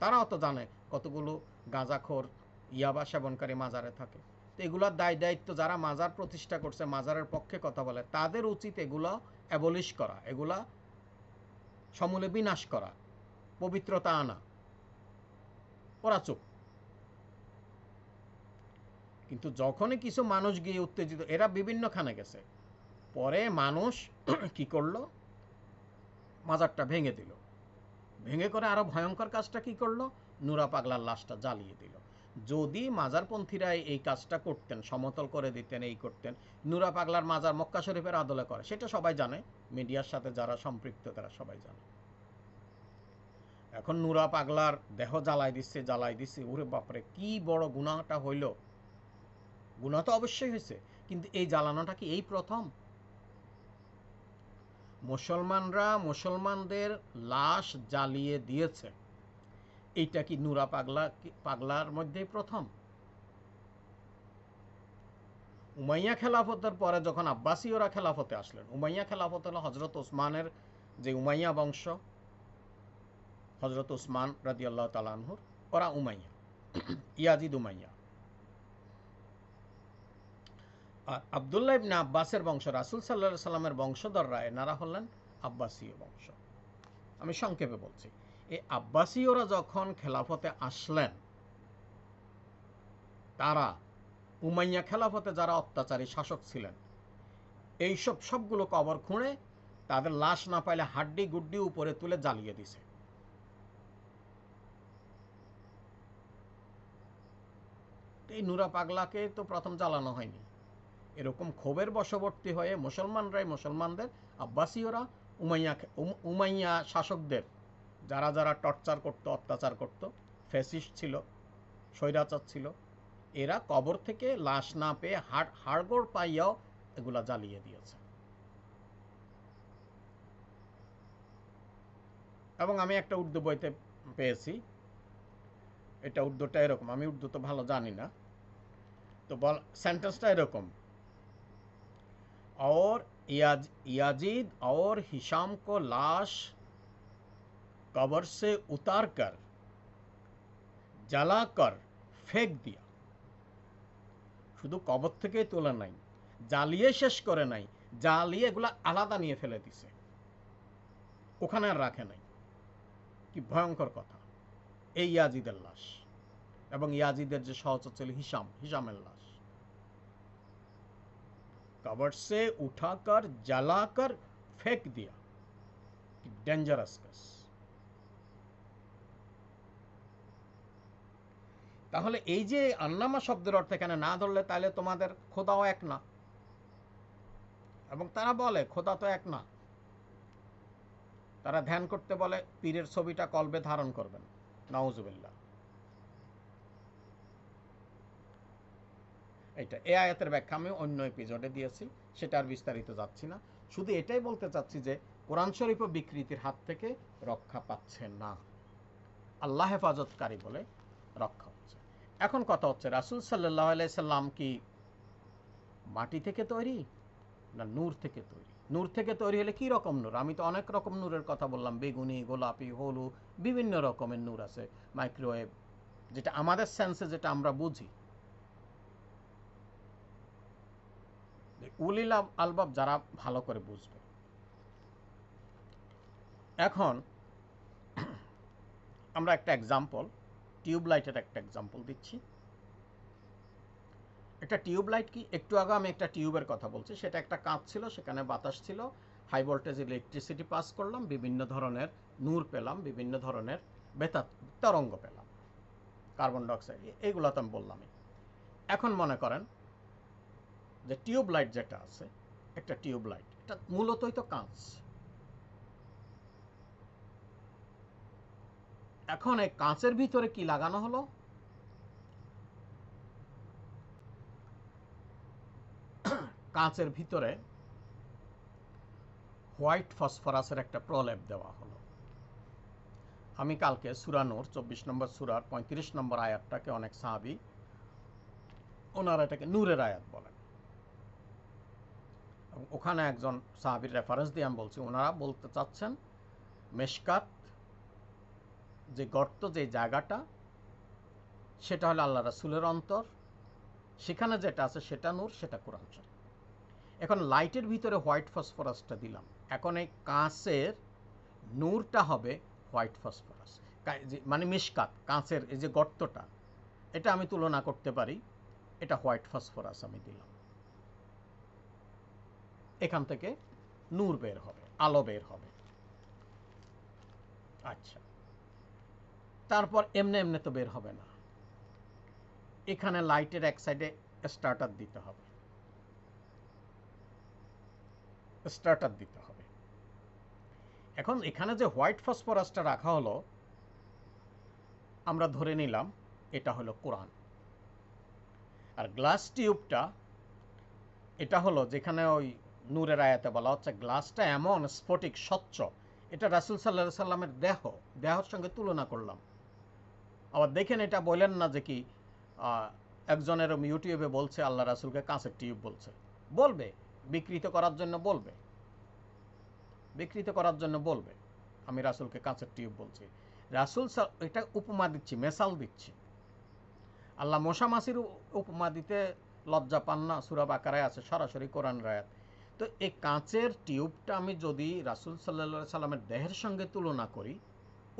তারাও তো জানে কতগুলো গাঁজাখোর ইয়াবা সেবনকারী মাজারে থাকে। তো এগুলোর দায় দায়িত্ব যারা মাজার প্রতিষ্ঠা করছে, মাজারের পক্ষে কথা বলে, তাদের উচিত এগুলো অ্যাবলিশ করা, এগুলা সমূলে বিনাশ করা, পবিত্রতা আনা। ওরা চুপ। কিন্তু যখনই কিছু মানুষ গিয়ে উত্তেজিত, এরা বিভিন্ন খানে গেছে, পরে মানুষ কি করলো, মাজারটা ভেঙে দিল। ভেঙে করে আরো ভয়ঙ্কর কাজটা কি করলো, নূরা পাগলার লাশটা জ্বালিয়ে দিল। যদি মাজারপন্থীরা এই কাজটা করতেন, সমতল করে দিতেন, এই করতেন, নূরা পাগলার মাজার মক্কা শরীফের আদলে করে, সেটা সবাই জানে, মিডিয়ার সাথে যারা সম্পৃক্ত তারা সবাই জানে। এখন নূরা পাগলার দেহ জ্বালাই দিচ্ছে, ওরে বাপরে কি বড় গুনাহটা হইল। গুনাহ তো অবশ্যই হয়েছে, কিন্তু এই জ্বালানোটা কি এই প্রথম? মুসলমানরা মুসলমানদের লাশ জ্বালিয়ে দিয়েছে, এইটা কি নূরা পাগলার মধ্যেই প্রথম? উমাইয়া খেলাফতের পরে যখন আব্বাসীয়রা খেলাফতে আসলেন, উমাইয়া খেলাফত হলো হজরত ওসমানের যে উমাইয়া বংশ, হজরত ওসমান রাদিয়াল্লাহু তাআলা আনহুর, ওরা উমাইয়া, ইয়াজিদ উমাইয়া। আর আব্দুল্লাহ ইবনে আব্বাসের বংশ, রাসূল সাল্লাল্লাহু আলাইহি সাল্লামের বংশধররা, এনারা হলেন আব্বাসীয় বংশ। আমি সংক্ষেপে বলছি, এই আব্বাসীয়রা যখন খেলাফতে আসলেন, তারা উমাইয়া খেলাফতে যারা অত্যাচারী শাসক ছিলেন, এইসব সবগুলো কবর খুঁড়ে তাদের লাশ না পাইলে হাড্ডি গুড্ডি উপরে তুলে জ্বালিয়ে দিছে। এই নূরা পাগলাকে তো প্রথম জ্বালানো হয়নি। এরকম ক্ষোভের বশবর্তী হয়ে মুসলমানরাই মুসলমানদের, আব্বাসীয়রা উমাইয়া শাসকদের যারা যারা টর্চার করত, অত্যাচার করত, ফ্যাসিস্ট ছিল, স্বৈরাচার ছিল, এরা কবর থেকে লাশ না পেয়ে হাড়গোড় পাইয়াও এগুলা জ্বালিয়ে দিয়েছে। এবং আমি একটা উর্দু বইতে পেয়েছি, এটা উর্দুটা এরকম, আমি উর্দু তো ভালো জানি না, তো সেন্টেন্সটা এরকম, और याजीद और हिशाम को लाश कब्र से उतार कर জ্বালাকর ফেক দিয়া। শুধু কবর থেকেই তোলা নাই, জ্বালিয়ে শেষ করে নাই, জ্বালিয়ে এগুলা আলাদা নিয়ে ফেলে দিছে, ওখানে আর রাখে নাই। কি ভয়ঙ্কর কথা! এই ইয়াজিদের লাশ, এবং ইয়াজিদের যে সহচর ছিল হিসামের লাশ, कब्र से उठाकर जलाकर फेंक दिया। Dangerous case. তাহলে এই যে আন্নামা শব্দের অর্থ এখানে না ধরলে তাহলে তোমাদের খোদাও এক না, এবং তারা বলে খোদা তো এক না। তারা ধ্যান করতে বলে পীরের ছবিটা কলবে ধারণ করবেন, নাউজুবিল্লাহ। এইটা এই আয়াতের ব্যাখ্যা আমি অন্য এপিসোডে দিয়েছি, সেটা আর বিস্তারিত যাচ্ছি না। শুধু এটাই বলতে চাচ্ছি যে কোরআন শরীফও বিকৃতির হাত থেকে রক্ষা পাচ্ছে না, আল্লাহ হেফাজতকারী বলে রক্ষা হচ্ছে। এখন কথা হচ্ছে, রাসূল সাল্লাল্লাহু আলাইহি সাল্লাম কি মাটি থেকে তৈরি না নূর থেকে তৈরি? নূর থেকে তৈরি হলে কি রকম নূর? আমি তো অনেক রকম নূরের কথা বললাম, বেগুনি, গোলাপি, হলুদ, বিভিন্ন রকমের নূর আছে, মাইক্রোওয়েভ, যেটা আমাদের সেন্সে যেটা আমরা বুঝি। উলিল আলবাব যারা ভালো করে বুঝবে। এখন আমরা একটা এক্সাম্পল, টিউবলাইটের একটা এক্সাম্পল দিচ্ছি। একটা টিউবলাইট কি, একটু আগে আমি একটা টিউবের কথা বলছি, সেটা একটা কাঁচ ছিল, সেখানে বাতাস ছিল, হাই ভোল্টেজ ইলেকট্রিসিটি পাস করলাম, বিভিন্ন ধরনের নূর পেলাম, বিভিন্ন ধরনের তরঙ্গ পেলাম, কার্বন ডাইঅক্সাইড, এইগুলো তো আমি বললামই। এখন মনে করেন যে টিউবলাইট যেটা আছে, একটা টিউবলাইট, এটা মূলতই তো কাঁচ। এখন এই কাঁচের ভিতরে কি লাগানো হলো? কাঁচের ভিতরে হোয়াইট ফসফরাসের একটা প্রলেপ দেওয়া হলো। আমি কালকে সূরা নূর 24 নম্বর সূরার 35 নম্বর আয়াতটাকে অনেক সাহাবী ওনারা এটাকে নূরের আয়াত বলেন, এবং ওখানে একজন সাহাবীর রেফারেন্স দিয়ে আমি বলছি, ওনারা বলতে চাচ্ছেন মেশকাত যে গর্ত, যে জায়গাটা, সেটা হলো আল্লাহ রাসূলের অন্তর, সেখানে যেটা আছে সেটা নূর, সেটা কোরআন শরীফ। এখন লাইটের ভিতরে হোয়াইট ফসফরাসটা দিলাম, এখন এই কাঁচের নূরটা হবে হোয়াইট ফসফরাস, মানে মিশকাত, কাঁচের এই যে গর্তটা, এটা আমি তুলনা করতে পারি, এটা হোয়াইট ফসফরাস আমি দিলাম, এখান থেকে নূর বের হবে, আলো বের হবে। আচ্ছা, তারপর এমনি এমনি তো বের হবে না, এখানে লাইটের এক সাইডে স্টার্টার দিতে হবে, স্টার্টার দিতে হবে। এখন এখানে যে হোয়াইট ফসফরাসটা রাখা হলো, আমরা ধরে নিলাম এটা হলো কোরআন। আর গ্লাস টিউবটা, এটা হলো যেখানে ওই নূরের আয়াতে বলা হচ্ছে গ্লাসটা এমন স্ফটিক স্বচ্ছ, এটা রাসূল সাল্লাল্লাহু আলাইহি সাল্লামের দেহের সঙ্গে তুলনা করলাম। আবার দেখেন, এটা বলেন না যে কি একজনের ইউটিউবে বলছে আল্লাহ রাসূলকে কাঁচের টিউব বলছে, বলবে বিকৃত করার জন্য, বলবে বিকৃত করার জন্য বলবে আমি রাসূলকে কাঁচের টিউব বলছি। রাসূল এটা উপমা দিচ্ছি, মেসাল দিচ্ছি। আল্লাহ মশা মাছির উপমা দিতে লজ্জা পান না, সূরা বাকারায় আছে, সরাসরি কোরআনের আয়াত। তো এই কাঁচের টিউবটা আমি যদি রাসূল সাল্লাল্লাহু আলাইহি সাল্লামের দেহের সঙ্গে তুলনা করি,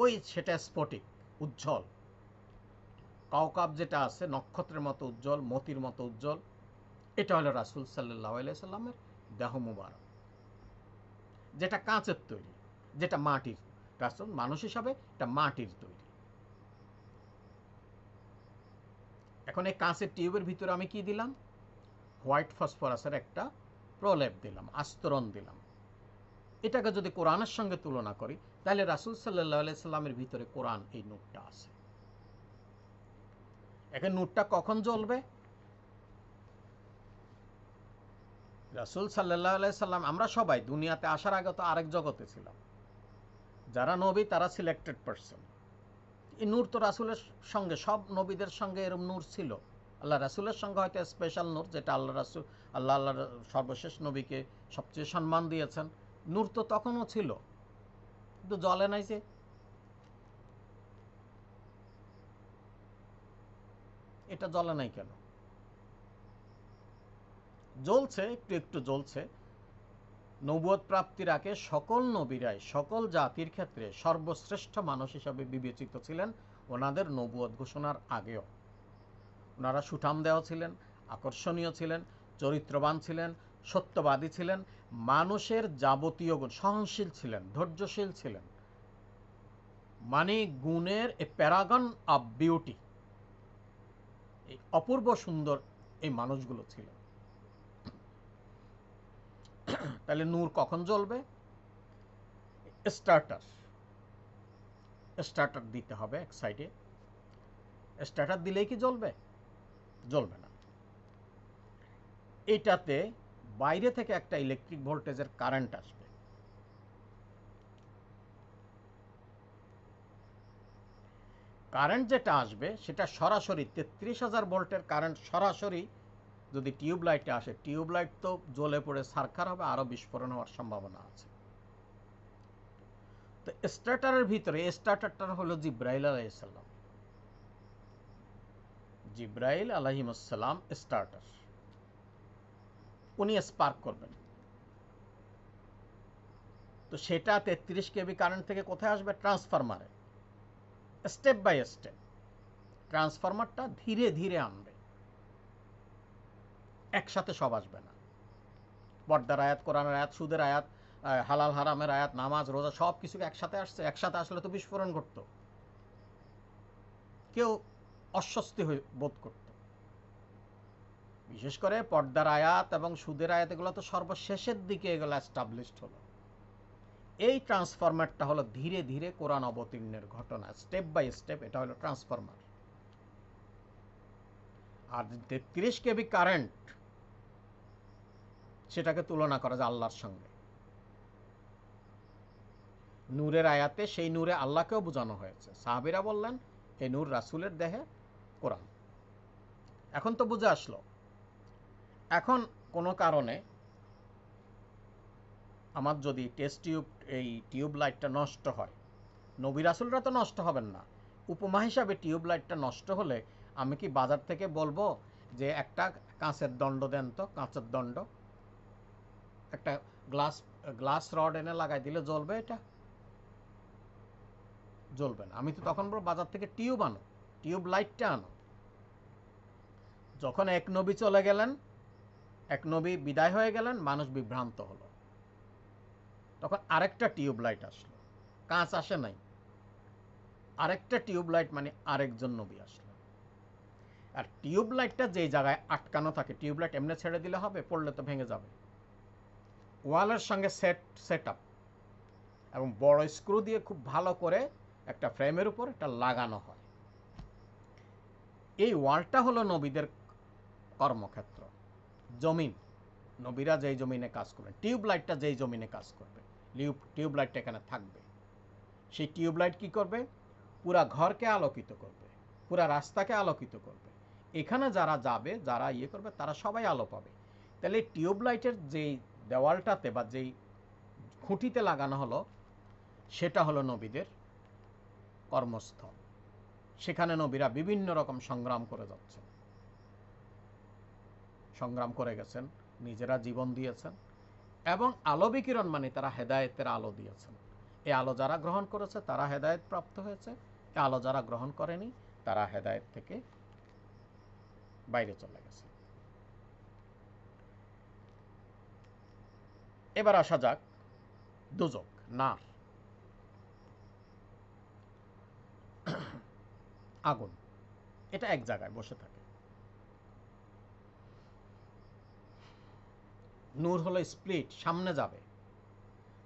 ওই সেটা স্ফটিক, উজ্জ্বল, কাওকাব যেটা আছে নক্ষত্রের মতো উজ্জ্বল, মতির মতো উজ্জ্বল, এটা হলো রাসূল সাল্লাল্লাহু আলাইহি সাল্লামের দেহ মুবারক, যেটা কাঁচের তৈরি, যেটা মাটির। রাসূল মানুষ হিসাবে এটা মাটির তৈরি। এখন এই কাঁচের টিউবের ভিতরে আমি কি দিলাম? হোয়াইট ফসফরাসের একটা প্রলেপ দিলাম, আস্তরণ দিলাম। এটাকে যদি কোরআনের সঙ্গে তুলনা করি, তাহলে রাসূল সাল্লাল্লাহু আলাইহি সাল্লামের ভিতরে কোরআন, এই নূরটা আছে। এখন নূরটা কখন জ্বলবে? রাসূল সাল্লাল্লাহু আলাইহি সাল্লাম, আমরা সবাই দুনিয়াতে আসার আগে তো আরেক জগতে ছিলাম। যারা নবী তারা সিলেক্টেড পারসন। এই নূর তো রাসূলের সঙ্গে, সব নবীদের সঙ্গে এরকম নূর ছিল। আল্লাহ রাসূলের সঙ্গে হয়তো স্পেশাল নূর, যেটা আল্লাহর সর্বশেষ নবীকে সবচেয়ে সম্মান দিয়েছেন। নূর তো তখনও ছিল, কিন্তু জ্বলে নাই যে। এটা জ্বলে নাই কেন? জ্বলছে, একটু একটু জ্বলছে। নবুয়ত প্রাপ্তির আগে সকল নবীরাই সকল জাতির ক্ষেত্রে সর্বশ্রেষ্ঠ মানুষ হিসাবে বিবেচিত ছিলেন। ওনাদের নবুয়ত ঘোষণার আগেও ওনারা সুঠাম দেওয়া ছিলেন, আকর্ষণীয় ছিলেন, চরিত্রবান ছিলেন, সত্যবাদী ছিলেন, মানুষের যাবতীয় গুণ, সহনশীল ছিলেন, ধৈর্যশীল ছিলেন, মানে গুণের এ প্যারাগন অফ বিউটি, এই অপূর্ব সুন্দর এই মানুষগুলো ছিলেন। তাহলে নূর কখন জ্বলবে? স্টার্টার দিতে হবে এক সাইডে। স্টার্টার দিলেই কি জ্বলবে? জ্বলবে না। এটাতে বাইরে থেকে একটা ইলেকট্রিক ভোল্টেজের কারেন্ট আসবে। কারেন্ট যেটা আসবে সেটা সরাসরি 33,000 ভোল্টের কারেন্ট সরাসরি যদি টিউব লাইটে আসে, টিউব লাইট তো জ্বলে পড়ে সারখার হবে, আরও বিস্ফোরণ হওয়ার সম্ভাবনা আছে। তো স্টার্টারের ভিতরে, স্টার্টারটা হলো জিব্রাইল আলাইহিসসালাম। জিব্রাইল আলাইহিসসালাম স্টার্টার, উনি স্পার্ক করবেন। তো সেটা 33 কেভি কারেন্ট থেকে কোথায় আসবে? ট্রান্সফরমারে। স্টেপ বাই স্টেপ ট্রান্সফরমারটা ধীরে ধীরে আনবে, একসাথে সব আসবে না। পর্দার আয়াত, কোরআনের আয়াত, সুদের আয়াত, হালাল হারামের আয়াত, নামাজ রোজা সব কিছু একসাথে আসছে। একসাথে আসলে তো বিস্ফোরণ ঘটত, কেউ অস্বস্তি বোধ করত। বিশেষ করে পর্দার আয়াত এবং সুদের আয়াত, এগুলো তো সর্বশেষের দিকে এগুলো এস্টাবলিশড হলো। এই ট্রান্সফরমারটা হলো ধীরে ধীরে কোরআন অবতীর্ণের ঘটনা, স্টেপ বাই স্টেপ। এটা হলো ট্রান্সফরমার। আর 33 কেভি কারেন্ট, সেটাকে তুলনা করা যায় আল্লাহর সঙ্গে। নূরের আয়াতে সেই নূরে আল্লাহকেও বোঝানো হয়েছে। সাহাবীরা বললেন এই নূর রাসূলের দেহে কোরআন। এখন তো বুঝে আসলো। এখন কোনো কারণে আমার যদি টেস্ট টিউব, এই টিউব লাইটটা নষ্ট হয়, নবী রাসূলরা তো নষ্ট হবেন না, উপমা হিসাবে টিউব লাইটটা নষ্ট হলে আমি কি বাজার থেকে বলবো যে একটা কাঁচের দণ্ড দেন তো, কাঁচের দণ্ড, একটা গ্লাস রড এনে লাগাই দিলে জ্বলবে? এটা জ্বলবে না। আমি তো তখন বলবো বাজার থেকে টিউব আনো, টিউব লাইটটা আনো। যখন এক নবী চলে গেলেন, এক নবী বিদায় হয়ে গেলেন, মানুষ বিভ্রান্ত হলো, তখন আরেকটা টিউব লাইট আসলো, কাঁচ আসে নাই, আরেকটা টিউব লাইট, মানে আরেকজন নবী আসলো। আর টিউব লাইটটা যেই জায়গায় আটকানো থাকে, টিউব লাইট এমনি ছেড়ে দিলে হবে? পড়লে তো ভেঙে যাবে। ওয়ালের সঙ্গে সেট আপ এবং বড় স্ক্রু দিয়ে খুব ভালো করে একটা ফ্রেমের উপর এটা লাগানো হয়। এই ওয়ালটা হলো নবীদের কর্মক্ষেত্র, জমিন। নবীরা যেই জমিনে কাজ করবেন, টিউব লাইটটা যেই জমিনে কাজ করবে, টিউব লাইটটা এখানে থাকবে। সেই টিউব লাইট কি করবে? পুরা ঘরকে আলোকিত করবে, পুরা রাস্তাকে আলোকিত করবে। এখানে যারা যাবে, যারা ইয়ে করবে, তারা সবাই আলো পাবে। তাহলে টিউব লাইটের যেই দেওয়ালটাতে বা যেই খুঁটিতে লাগানো হলো, সেটা হলো নবীদের কর্মস্থল। সেখানে নবীরা বিভিন্ন রকম সংগ্রাম করে যাচ্ছেন, সংগ্রাম করে গেছেন, নিজেরা জীবন দিয়েছেন, এবং আলো বিকিরণ মানে তারা হেদায়েতের আলো দিয়েছেন। এই আলো যারা গ্রহণ করেছে তারা হেদায়েত প্রাপ্ত হয়েছে, এই আলো যারা গ্রহণ করেনি তারা হেদায়েত থেকে বাইরে চলে গেছে। এবার আসা যাক দোজখ, নার, আগুন। এটা এক জায়গায় বসে থাকে। নূর হলো স্প্লিট, সামনে যাবে।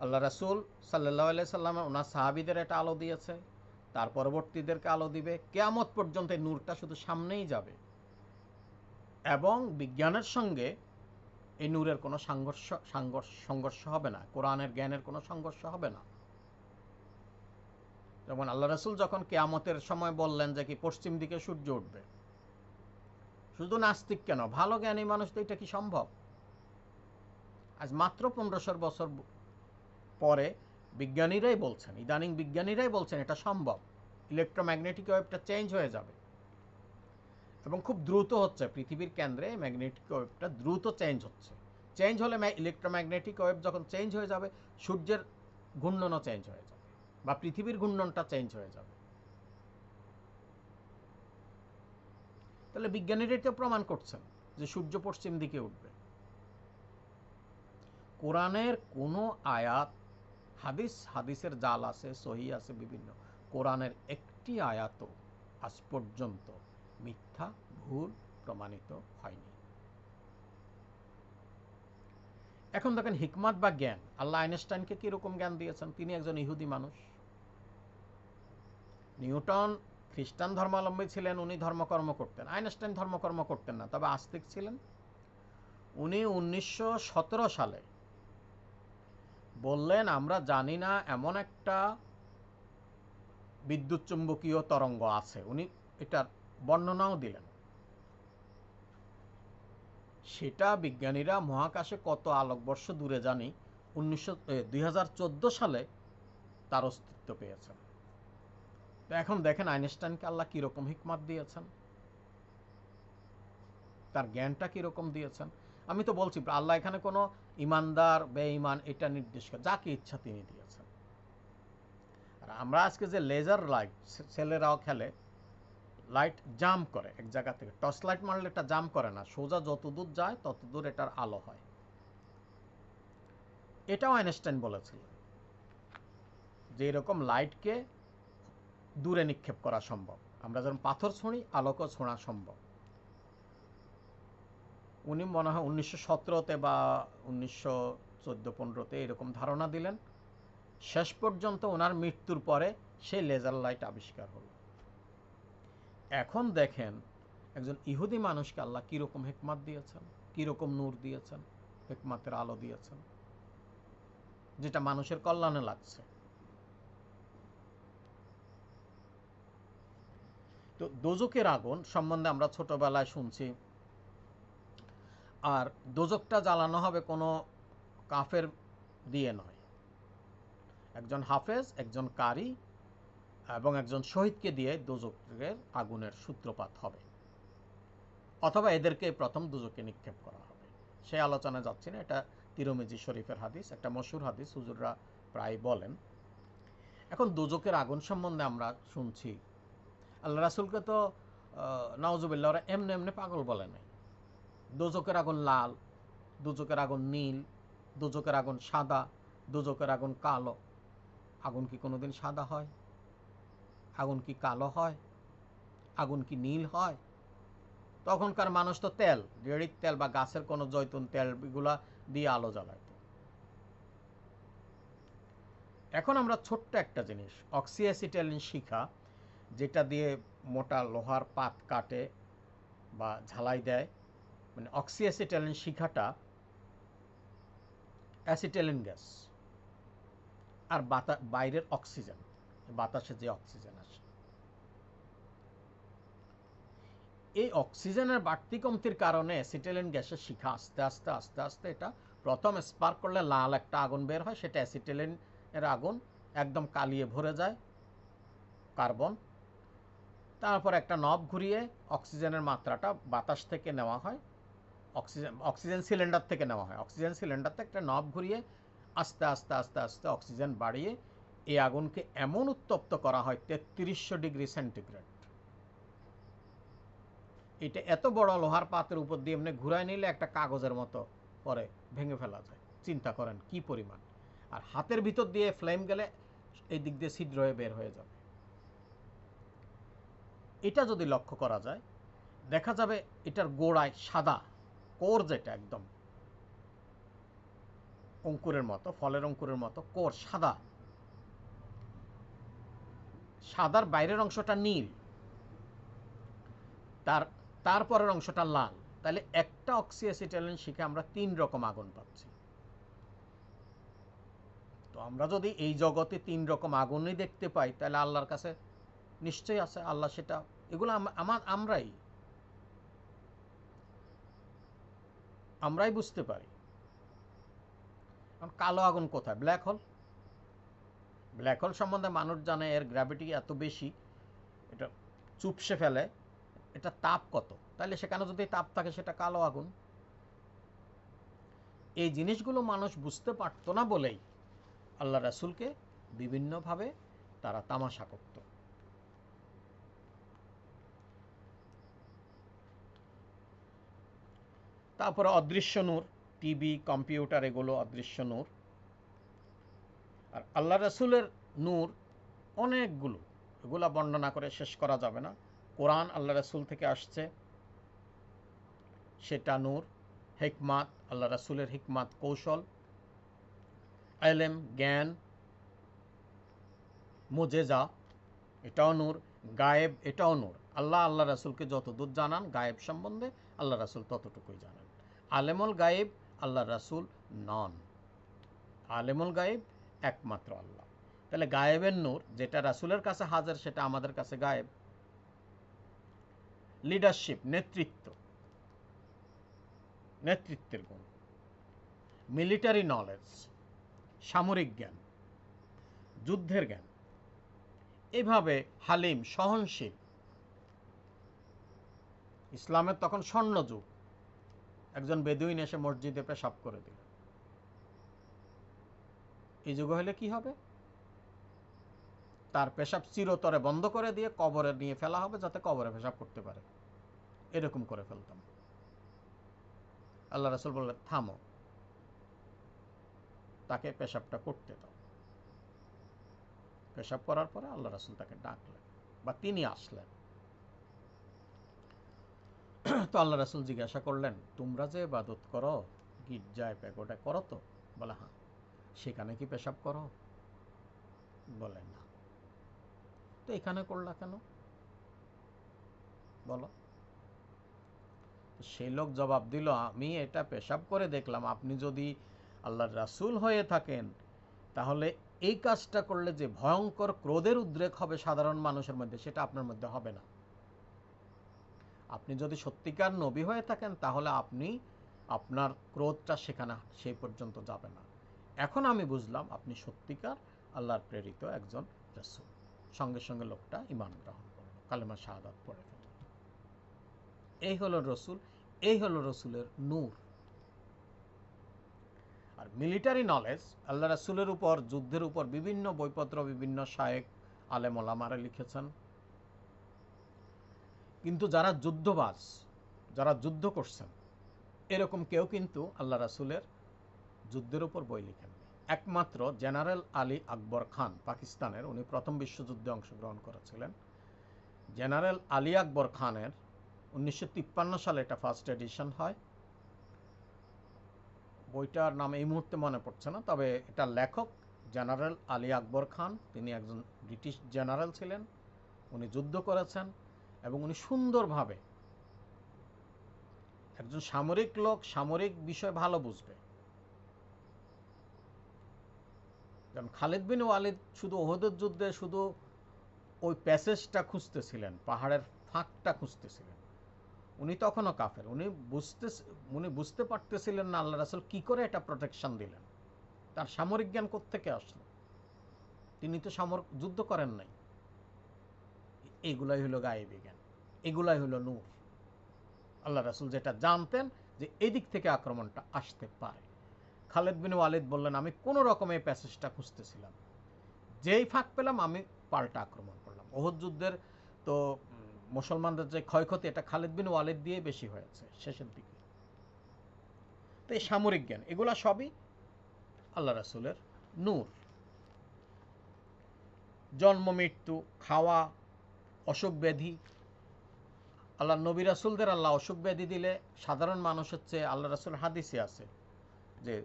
আল্লাহ রাসূল সাল্লাল্লাহু আলাইহি সাল্লাম ওনার সাহাবীদের এটা আলো দিয়েছে, তার পরবর্তীদেরকে আলো দিবে, কিয়ামত পর্যন্ত এই নূরটা শুধু সামনেই যাবে, এবং বিজ্ঞানের সঙ্গে এই নূরের কোনো সংঘর্ষ হবে না, কোরআনের জ্ঞানের কোনো সংঘর্ষ হবে না। যেমন আল্লাহ রাসূল যখন কিয়ামতের সময় বললেন যে কি পশ্চিম দিকে সূর্য উঠবে, শুধু নাস্তিক কেন, ভালো জ্ঞানী মানুষ তো এটা কি সম্ভব? আজ মাত্র 1500 বছর পরে বিজ্ঞানীরাই বলছেন, ইদানিং বিজ্ঞানীরাই বলছেন এটা সম্ভব, ইলেকট্রোম্যাগনেটিক ওয়েভটা চেঞ্জ হয়ে যাবে, এবং খুব দ্রুত হচ্ছে। পৃথিবীর কেন্দ্রে ম্যাগনেটিক ওয়েভটা দ্রুত চেঞ্জ হচ্ছে। চেঞ্জ হলে ইলেকট্রোম্যাগনেটিক ওয়েভ যখন চেঞ্জ হয়ে যাবে, সূর্যের ঘূর্ণনও চেঞ্জ হয়ে যাবে, বা পৃথিবীর ঘূর্ণনটা চেঞ্জ হয়ে যাবে। তাহলে বিজ্ঞানীরা এটা প্রমাণ করছেন যে সূর্য পশ্চিম দিকে উঠবে। কোরআনের কোনো আয়াত, হাদিসের জাল আছে, সহি আছে বিভিন্ন, কোরআনের একটি আয়াতও আজ পর্যন্ত মিথ্যা, ভুল প্রমাণিত হয়নি। এখন দেখেন হিকমত বা জ্ঞান, আল্লাহ আইনস্টাইনকে কিরকম জ্ঞান দিয়েছেন? তিনি একজন ইহুদি মানুষ। নিউটন খ্রিস্টান ধর্মাবলম্বী ছিলেন, উনি ধর্মকর্ম করতেন। আইনস্টাইন ধর্মকর্ম করতেন না, তবে আস্তিক ছিলেন। উনি 1917 সালে বললেন আমরা জানি না এমন একটা বিদ্যুৎ চুম্বকীয় তরঙ্গ আছে, উনি এটার বর্ণনাও দিলেন। সেটা বিজ্ঞানীরা মহাকাশে কত আলোকবর্ষ দূরে জানি 2014 সালে তার অস্তিত্ব পেয়েছেন। তো এখন দেখেন আইনস্টাইনকে আল্লাহ কিরকম হিকমত দিয়েছেন, তার জ্ঞানটা কিরকম দিয়েছেন। আমি তো বলছি আল্লাহ এখানে কোনো ইমানদার বেঈমান এটা নির্দেশ করে, যাকে ইচ্ছা তিনি দিয়েছেন। আর আমরা আজকে যে লেজার লাইট ছেলেরাও খেলে, লাইট জাম্প করে এক জায়গা থেকে, টর্চ লাইট মারলে এটা জাম্প করে না, সোজা যত দূর যায় তত দূর এটার আলো হয়। এটাও আইনস্টাইন বলেছিলেন যে এরকম লাইটকে দূরে নিক্ষেপ করা সম্ভব, আমরা যেমন পাথর ছুঁড়ি আলোকও ছোঁড়া সম্ভব। উনি মনে হয় 1917-তে বা 1914-15-তে এরকম ধারণা দিলেন। শেষ পর্যন্ত ওনার মৃত্যুর পরে সেই লেজার লাইট আবিষ্কার হলো। এখন দেখেন একজন ইহুদি মানুষকে আল্লাহ কিরকম হিকমত দিয়েছেন, কিরকম নূর দিয়েছেন, হিকমতের আলো দিয়েছেন, যেটা মানুষের কল্যাণে লাগছে। তো দোজকের আগুন সম্বন্ধে আমরা ছোটবেলায় শুনছি, আর দোজকটা জ্বালানো হবে কোনো কাফের দিয়ে নয়, একজন হাফেজ, একজন কারি এবং একজন শহীদকে দিয়ে দোজকের আগুনের সূত্রপাত হবে, অথবা এদেরকে প্রথম দোজকে নিক্ষেপ করা হবে। সেই আলোচনা যাচ্ছে না, এটা তিরমিজি শরীফের হাদিস, একটা মশহুর হাদিস, হুজুররা প্রায় বলেন। এখন দোজকের আগুন সম্বন্ধে আমরা শুনছি, আল্লাহ রাসূলকে তো নাউজুবিল্লাহ ওরা এমনি এমনি পাগল বলে নাই। দোজকের আগুন লাল, দোজকের আগুন নীল, দোজকের আগুন সাদা, দোজকের আগুন কালো। আগুন কি কোনোদিন সাদা হয়? আগুন কি কালো হয়? আগুন কি নীল হয়? তখনকার মানুষ তো তেল, রেড়ির তেল বা গাছের কোনো জৈতুন তেল, এগুলা দিয়ে আলো জ্বালাইত। এখন আমরা ছোট্ট একটা জিনিস, অক্সিঅ্যাসিটাইলিন শিখা, যেটা দিয়ে মোটা লোহার পাত কাটে বা ঝালাই দেয়, মানে অক্সিঅ্যাসিটাইলিন শিখাটা অ্যাসিটাইলিন গ্যাস, আর বাইরের অক্সিজেন, বাতাসে যে অক্সিজেন আসে, এই অক্সিজেনের বাড়তি কমতির কারণে অ্যাসিটাইলিন গ্যাসের শিখা আস্তে আস্তে আস্তে আস্তে এটা প্রথম স্পার্ক করলে লাল একটা আগুন বের হয়, সেটা অ্যাসিটাইলিন এর আগুন, একদম কালিয়ে ভরে যায় কার্বন। তারপর একটা নব ঘুরিয়ে অক্সিজেনের মাত্রাটা বাতাস থেকে নেওয়া হয়, অক্সিজেন সিলিন্ডার থেকে নেওয়া হয়, অক্সিজেন সিলিন্ডার থেকে একটা নব ঘুরিয়ে আস্তে আস্তে আস্তে আস্তে অক্সিজেন বাড়িয়ে এই আগুনকে এমন উত্তপ্ত করা হয় 3300 ডিগ্রি সেন্টিগ্রেড। এটা এত বড় লোহার পাতের উপর দিয়ে এমনি ঘুরায় নিলে একটা কাগজের মতো পরে ভেঙে ফেলা যায়। চিন্তা করেন কি পরিমাণ। আর হাতের ভিতর দিয়ে ফ্লেম গেলে এই দিক দিয়ে ছিদ্র হয়ে বের হয়ে যাবে। এটা যদি লক্ষ্য করা যায়, দেখা যাবে এটার গোড়ায় সাদা কোর, যেটা একদম অঙ্কুরের মতো, ফলের অঙ্কুরের মতো কোর সাদা, সাদার বাইরের অংশটা নীল, তারপরের অংশটা লাল, তাহলে একটা অক্সিঅ্যাসিটাইলিন শিখে আমরা 3 রকম আগুন পাচ্ছি। তো আমরা যদি এই জগতে 3 রকম আগুনই দেখতে পাই, তাহলে আল্লাহর কাছে নিশ্চয়ই আছে, আল্লাহ সেটা, এগুলো আমরাই বুঝতে পারি। কালো আগুন কোথায়? Black hole. ব্ল্যাক হোল সম্বন্ধে মানুষ জানে এর গ্র্যাভিটি এত বেশি, এটা চুপসে ফেলে, এটা তাপ কত, তাহলে সেখানে যদি তাপ থাকে সেটা কালো আগুন। এই জিনিসগুলো মানুষ বুঝতে পারতো না বলেই আল্লাহ রাসূলকে বিভিন্নভাবে তারা তামাশা করত। তারপরে অদৃশ্য নূর, টিভি, কম্পিউটার, এগুলো অদৃশ্য নূর। আর আল্লাহ রাসূলের নূর অনেকগুলো, এগুলা বর্ণনা করে শেষ করা যাবে না। কোরআন আল্লাহ রাসূল থেকে আসছে, সেটা নূর। হিকমাত, আল্লাহ রাসূলের হিকমাত, কৌশল, ইলম, জ্ঞান, মুজেজা, এটাও নূর। গায়েব, এটাও নূর। আল্লাহ রাসূলকে যতদূর জানান গায়েব সম্বন্ধে, আল্লাহ রাসূল ততটুকুই জানেন। আলেমুল গায়েব আল্লাহ রাসূল নন। আলেমুল গায়েব একমাত্র আল্লাহ। তাহলে গায়েবের নূর যেটা রাসূলের কাছে হাজার, সেটা আমাদের কাছে গায়েব। লিডারশিপ, নেতৃত্বের গুণ। মিলিটারি নলেজ, সামরিক জ্ঞান, যুদ্ধের জ্ঞান। এভাবে হালিম, সহনশীল। ইসলামের তখন স্বর্ণযুগ। একজন বেদুইন এসে মসজিদে পেশাব করে দিল। এই যুগে হলে কি হবে? তার পেশাব চিরতরে বন্ধ করে দিয়ে কবরে নিয়ে ফেলা হবে, যাতে কবরে পেশাব করতে পারে। এরকম করে ফেলতাম। আল্লাহ রাসূল বললেন, থামো, তাকে পেশাবটা করতে দাও। পেশাব করার পরে আল্লাহ রাসূল তাকে ডাকলেন, বা তিনি আসলেন। তো আল্লাহ রাসূল জিজ্ঞাসা করলেন, তোমরা যে ইবাদত করো, গির্জায় প্যাগোডায় করো তো? বলে হ্যাঁ। সেখানে কি পেশাব করো? বলে না। তো এখানে করলা কেন বলো? সেই লোক জবাব দিল, আমি এটা পেশাব করে দেখলাম, আপনি যদি আল্লাহর রাসূল হয়ে থাকেন, তাহলে এই কাজটা করলে যে ভয়ঙ্কর ক্রোধের উদ্রেক হবে সাধারণ মানুষের মধ্যে, সেটা আপনার মধ্যে হবে না। আপনি যদি সত্যিকার নবী হয়ে থাকেন, তাহলে আপনার ক্রোধটা সেখানে সেই পর্যন্ত যাবে না। এখন আমি বুঝলাম আপনি সত্যিকার আল্লাহর প্রেরিত একজন রাসূল। সঙ্গে সঙ্গে লোকটা ঈমান গ্রহণ করল, কালেমা শাহাদাত পড়ে ফেলল। এই হলো রসুল, এই হলো রসুলের নূর। আর মিলিটারি নলেজ, আল্লাহ রাসূলের উপর, যুদ্ধের উপর বিভিন্ন বইপত্র বিভিন্ন শায়েখ আলেম ওলামারা লিখেছেন। কিন্তু যারা যুদ্ধবাজ, যারা যুদ্ধ করছেন, এরকম কেউ কিন্তু আল্লাহ রাসূলের যুদ্ধের উপর বই লিখেননি। একমাত্র জেনারেল আলী আকবর খান, পাকিস্তানের, উনি প্রথম বিশ্বযুদ্ধে অংশগ্রহণ করেছিলেন। জেনারেল আলী আকবর খানের 1953 সালে এটা ফার্স্ট এডিশন হয়। বইটার নাম এই মুহূর্তে মনে পড়ছে না, তবে এটা লেখক জেনারেল আলী আকবর খান। তিনি একজন ব্রিটিশ জেনারেল ছিলেন, উনি যুদ্ধ করেছেন, এবং উনি সুন্দরভাবে, একজন সামরিক লোক সামরিক বিষয় ভালো বুঝবে। যেমন খালিদ বিন ওয়ালিদ শুধু ওহদের যুদ্ধে শুধু ওই প্যাসেজটা খুঁজতেছিলেন, পাহাড়ের ফাঁকটা খুঁজতেছিলেন। উনি তখনও কাফের, উনি বুঝতে পারতেছিলেন না আল্লাহ রাসূল কি করে এটা প্রোটেকশন দিলেন। তার সামরিক জ্ঞান কোত্থেকে আসলো? তিনি তো যুদ্ধ করেন নাই। এগুলাই হলো গায়েবী জ্ঞান, এগুলাই হলো নূর। আল্লাহ রাসূল যেটা জানতেন যে এই দিক থেকে আক্রমণটা আসতে পারে। খালিদ বিন ওয়ালিদ বললেন, আমি কোনো রকমে এই প্যাসেজটা খুঁজতেছিলাম, যেই ফাঁক পেলাম আমি পাল্টা আক্রমণ করলাম। ওহদ যুদ্ধের তো মুসলমানদের যে ক্ষয়ক্ষতি, এটা খালিদ বিন ওয়ালিদ দিয়ে বেশি হয়েছে শেষের দিকে। তো এই সামরিক জ্ঞান, এগুলা সবই আল্লাহ রাসূলের নূর। জন্ম মৃত্যু, খাওয়া, অসুখ ব্যাধি, আল্লাহ নবী রাসূলদের আল্লাহ অসুখ ব্যাধি দিলে সাধারণ মানুষের চেয়ে, আল্লাহ রাসূল হাদিসে আছে যে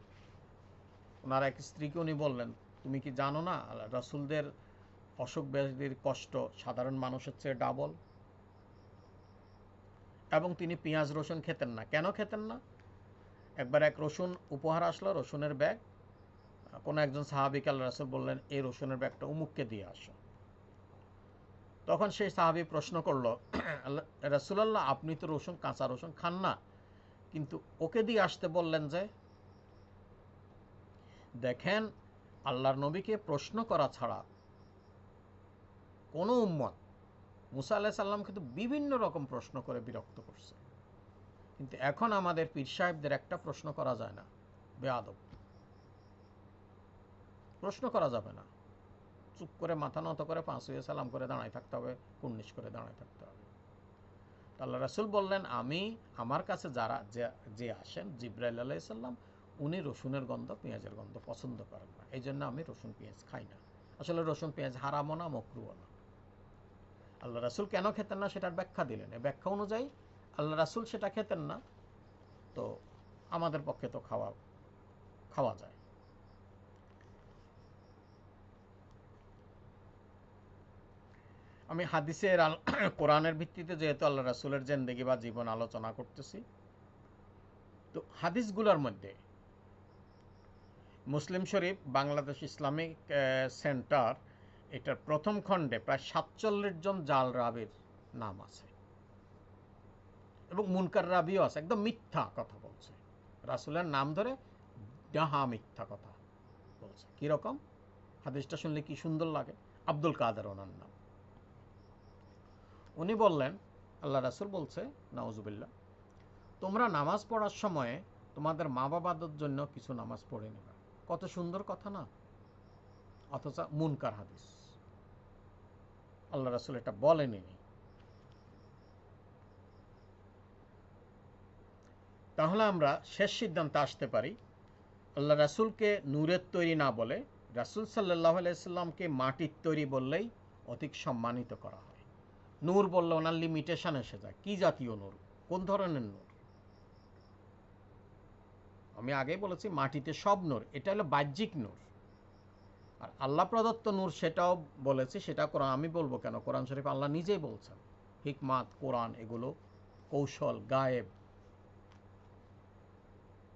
ওনার এক স্ত্রীকে উনি বললেন, তুমি কি জানো না রাসূলদের অসুখ ব্যাধির কষ্ট সাধারণ মানুষের চেয়ে ডাবল, এবং তিনি পেঁয়াজ রসুন খেতেন না। কেন খেতেন না? একবার এক রসুন উপহার আসলো, রসুনের ব্যাগ। কোনো একজন সাহাবীকে আল্লাহ রাসূল বললেন, এই রসুনের ব্যাগটা অমুককে দিয়ে আসো। তখন সেই সাহাবী প্রশ্ন করল, রাসূলুল্লাহ, আপনি তো রসুন, কাঁচা রসুন খান না, কিন্তু ওকে দিয়ে আসতে বললেন যে? দেখেন, আল্লাহর নবীকে প্রশ্ন করা ছাড়া কোনো উম্মত মুসা আলাইহিস সালামকে তো বিভিন্ন রকম প্রশ্ন করে বিরক্ত করছে, কিন্তু এখন আমাদের পীর সাহেবদের একটা প্রশ্ন করা যায় না, বেয়াদব। প্রশ্ন করা যাবে না, চুপ করে মাথা নত করে পাঁচ হয়ে সালাম করে দাঁড়ায় থাকতে হবে, কুর্নিশ করে দাঁড়ায় থাকতে হবে। আল্লাহ রাসূল বললেন, আমার কাছে যারা যে আসেন, জিবরাইল আলাইহিস সালাম, উনি রসুনের গন্ধ, পেঁয়াজের গন্ধ পছন্দ করেন না, এই জন্য আমি রসুন পেঁয়াজ খাই না। আসলে রসুন পেঁয়াজ হারামও না, মকরুহও না। আল্লাহ রাসূল কেন খেতেন না সেটার ব্যাখ্যা দিলেন। এই ব্যাখ্যা অনুযায়ী আল্লাহ রাসূল সেটা খেতেন না, তো আমাদের পক্ষে তো খাওয়া যায়। আমি হাদিসের কোরআনের ভিত্তিতে যেহেতু আল্লাহ রাসূলের জিন্দেগি বা জীবন আলোচনা করতেছি, তো হাদিসগুলোর মধ্যে মুসলিম শরীফ বাংলাদেশ ইসলামিক সেন্টার, এটার প্রথম খণ্ডে প্রায় ৪৭ জন জাল রাবির নাম আছে, এবং মুনকার রাবিও আছে, একদম মিথ্যা কথা বলছে, রাসূলের নাম ধরে ডাহা মিথ্যা কথা বলছে। কীরকম? হাদিসটা শুনলে কি সুন্দর লাগে। আব্দুল কাদের ওনার নাম। উনি বললেন, আল্লাহ রাসূল বলছে, নাউজুবিল্লাহ, তোমরা নামাজ পড়ার সময়ে তোমাদের মা বাবাদের জন্য কিছু নামাজ পড়ে নেবে। কত সুন্দর কথা না? অথচ মুনকার হাদিস, আল্লাহ রাসূল এটা বলেনি। তাহলে আমরা শেষ সিদ্ধান্তে আসতে পারি, আল্লাহ রাসূলকে নূরের তৈরি না বলে রাসূল সাল্লাল্লাহু আলাইহি সাল্লামকে মাটির তৈরি বললেই অধিক সম্মানিত করা হয়। নূর বললে ওনার লিমিটেশন এসে যায়। কি জাতীয় নূর? কোন ধরনের নূর? আমি আগেই বলেছি, মাটিতে সব নূর, এটা হলো বাহ্যিক নূর। আর আল্লাহ প্রদত্ত নূর সেটাও বলেছি, সেটা কোরআন। আমি বলবো কেন? কোরআন শরীফ আল্লাহ নিজেই বলছেন। হিকমাত, কোরআন, এগুলো কৌশল, গায়েব,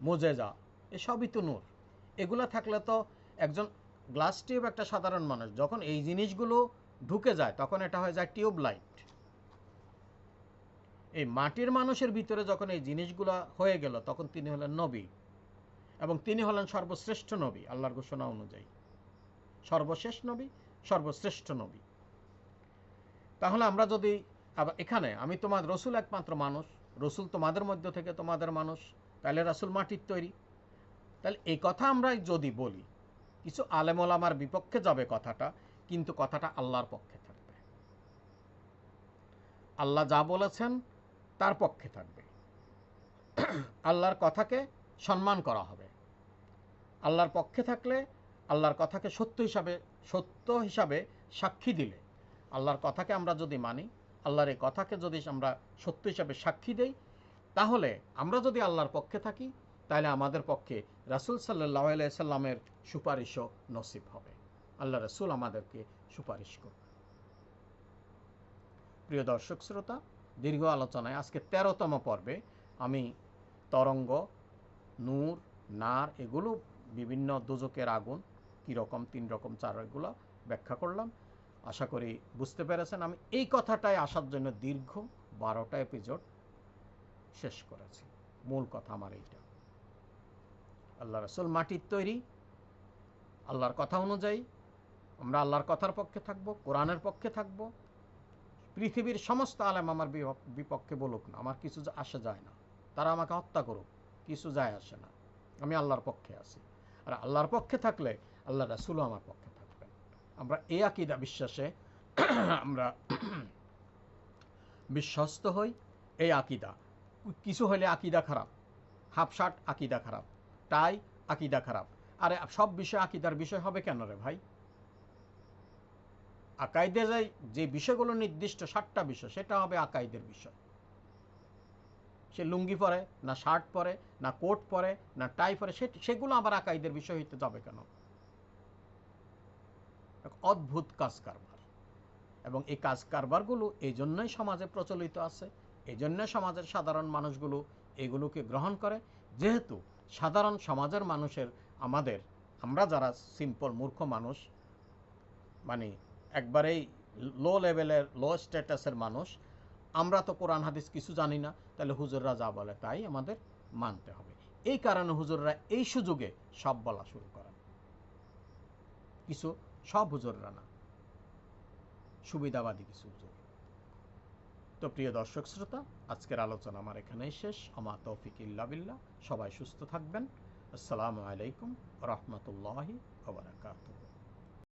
মুজেজা, এসবই তো নূর। এগুলো থাকলে তো একজন গ্লাস টিউব, একটা সাধারণ মানুষ যখন এই জিনিসগুলো ঢুকে যায়, তখন এটা হয়ে যায় টিউব লাইট। এই মাটির মানুষের ভিতরে যখন এই জিনিসগুলো হয়ে গেল, তখন তিনি হলেন নবী, এবং তিনি হলেন সর্বশ্রেষ্ঠ নবী আল্লাহর ঘোষণা অনুযায়ী। সর্বশেষ নবী, সর্বশ্রেষ্ঠ নবী। তাহলে আমরা যদি আবার এখানে, আমি তোমাদের রসুল একমাত্র মানুষ, রসুল তোমাদের মধ্য থেকে তোমাদের মানুষ, তাহলে রাসূল মাটির তৈরি। তাহলে এই কথা আমরা যদি বলি, কিছু আলেম ওলামার বিপক্ষে যাবে কথাটা, কিন্তু কথাটা আল্লাহর পক্ষে থাকবে। আল্লাহ যা বলেছেন তার পক্ষে থাকবে। আল্লাহর কথাকে সম্মান করা হবে। আল্লাহর পক্ষে থাকলে, আল্লাহর কথাকে সত্য হিসাবে সাক্ষী দিলে, আল্লাহর কথাকে আমরা যদি মানি, আল্লাহর এই কথাকে যদি আমরা সত্য হিসাবে সাক্ষী দেই, তাহলে আমরা যদি আল্লাহর পক্ষে থাকি, তাহলে আমাদের পক্ষে রাসূল সাল্লাল্লাহু আলাইহি সাল্লামের সুপারিশও নসিব হবে। আল্লাহ রাসূল আমাদেরকে সুপারিশ করবে। প্রিয় দর্শক শ্রোতা, দীর্ঘ আলোচনায় আজকে 13তম পর্বে আমি তরঙ্গ, নূর, নার, এগুলো বিভিন্ন দোজকের আগুন কীরকম, 3 রকম 4, এগুলো ব্যাখ্যা করলাম। আশা করি বুঝতে পেরেছেন। আমি এই কথাটায় আসার জন্য দীর্ঘ 12টা এপিসোড শেষ করেছি। মূল কথা আমার এইটা, আল্লাহ রাসূল মাটির তৈরি। আল্লাহর কথা অনুযায়ী আমরা আল্লাহর কথার পক্ষে থাকব, কোরআনের পক্ষে থাকব। পৃথিবীর সমস্ত আলেম আমার বিপক্ষে বলুক না, আমার কিছু আসে যায় না। তারা আমাকে হত্যা করুক, কিছু যায় আসে না। আমি আল্লাহর পক্ষে আছি। আর আল্লাহর পক্ষে থাকলে আল্লাহ রাসূলও আমার পক্ষে থাকবেন। আমরা এই আকীদা বিশ্বাসে আমরা বিশ্বস্ত হই। এই আকীদা, কিছু হলে আকীদা খারাপ, হাফ শার্ট আকীদা খারাপ, টাই আকীদা খারাপ। আরে সব বিষয় আকীদার বিষয় হবে কেন রে ভাই? আকাইদে যে বিষয়গুলো নির্দিষ্ট 7টা বিষয়, সেটা হবে আকাইদের বিষয়। সে লুঙ্গি পরে না, শার্ট পরে না, কোট পরে না, টাই পরে, সেগুলো আবার আকাইদের বিষয় হইতে যাবে কেন? অদ্ভুত কাজ কারবার। এবং এই কাজ কারবারগুলো এই জন্যই সমাজে প্রচলিত আছে, এই জন্য সমাজের সাধারণ মানুষগুলো এগুলোকে গ্রহণ করে। যেহেতু সাধারণ সমাজের মানুষের আমরা যারা সিম্পল মূর্খ মানুষ, মানে একবারেই লো লেভেলের লো স্ট্যাটাসের মানুষ, আমরা তো কোরআন হাদিস কিছু জানি না, তাহলে হুজুররা যা বলে তাই আমাদের মানতে হবে। এই কারণে হুজুররা এই সুযোগে সব বলা শুরু করেন। সব হুজুররা না, সুবিধাবাদী কিছু হুজুর। তো প্রিয় দর্শক শ্রোতা, আজকের আলোচনা আমার এখানেই শেষ। আমা তৌফিক ইল্লা বিল্লাহ। সবাই সুস্থ থাকবেন। আসসালামু আলাইকুম ওয়া রাহমাতুল্লাহি ওয়া বারাকাতুহু।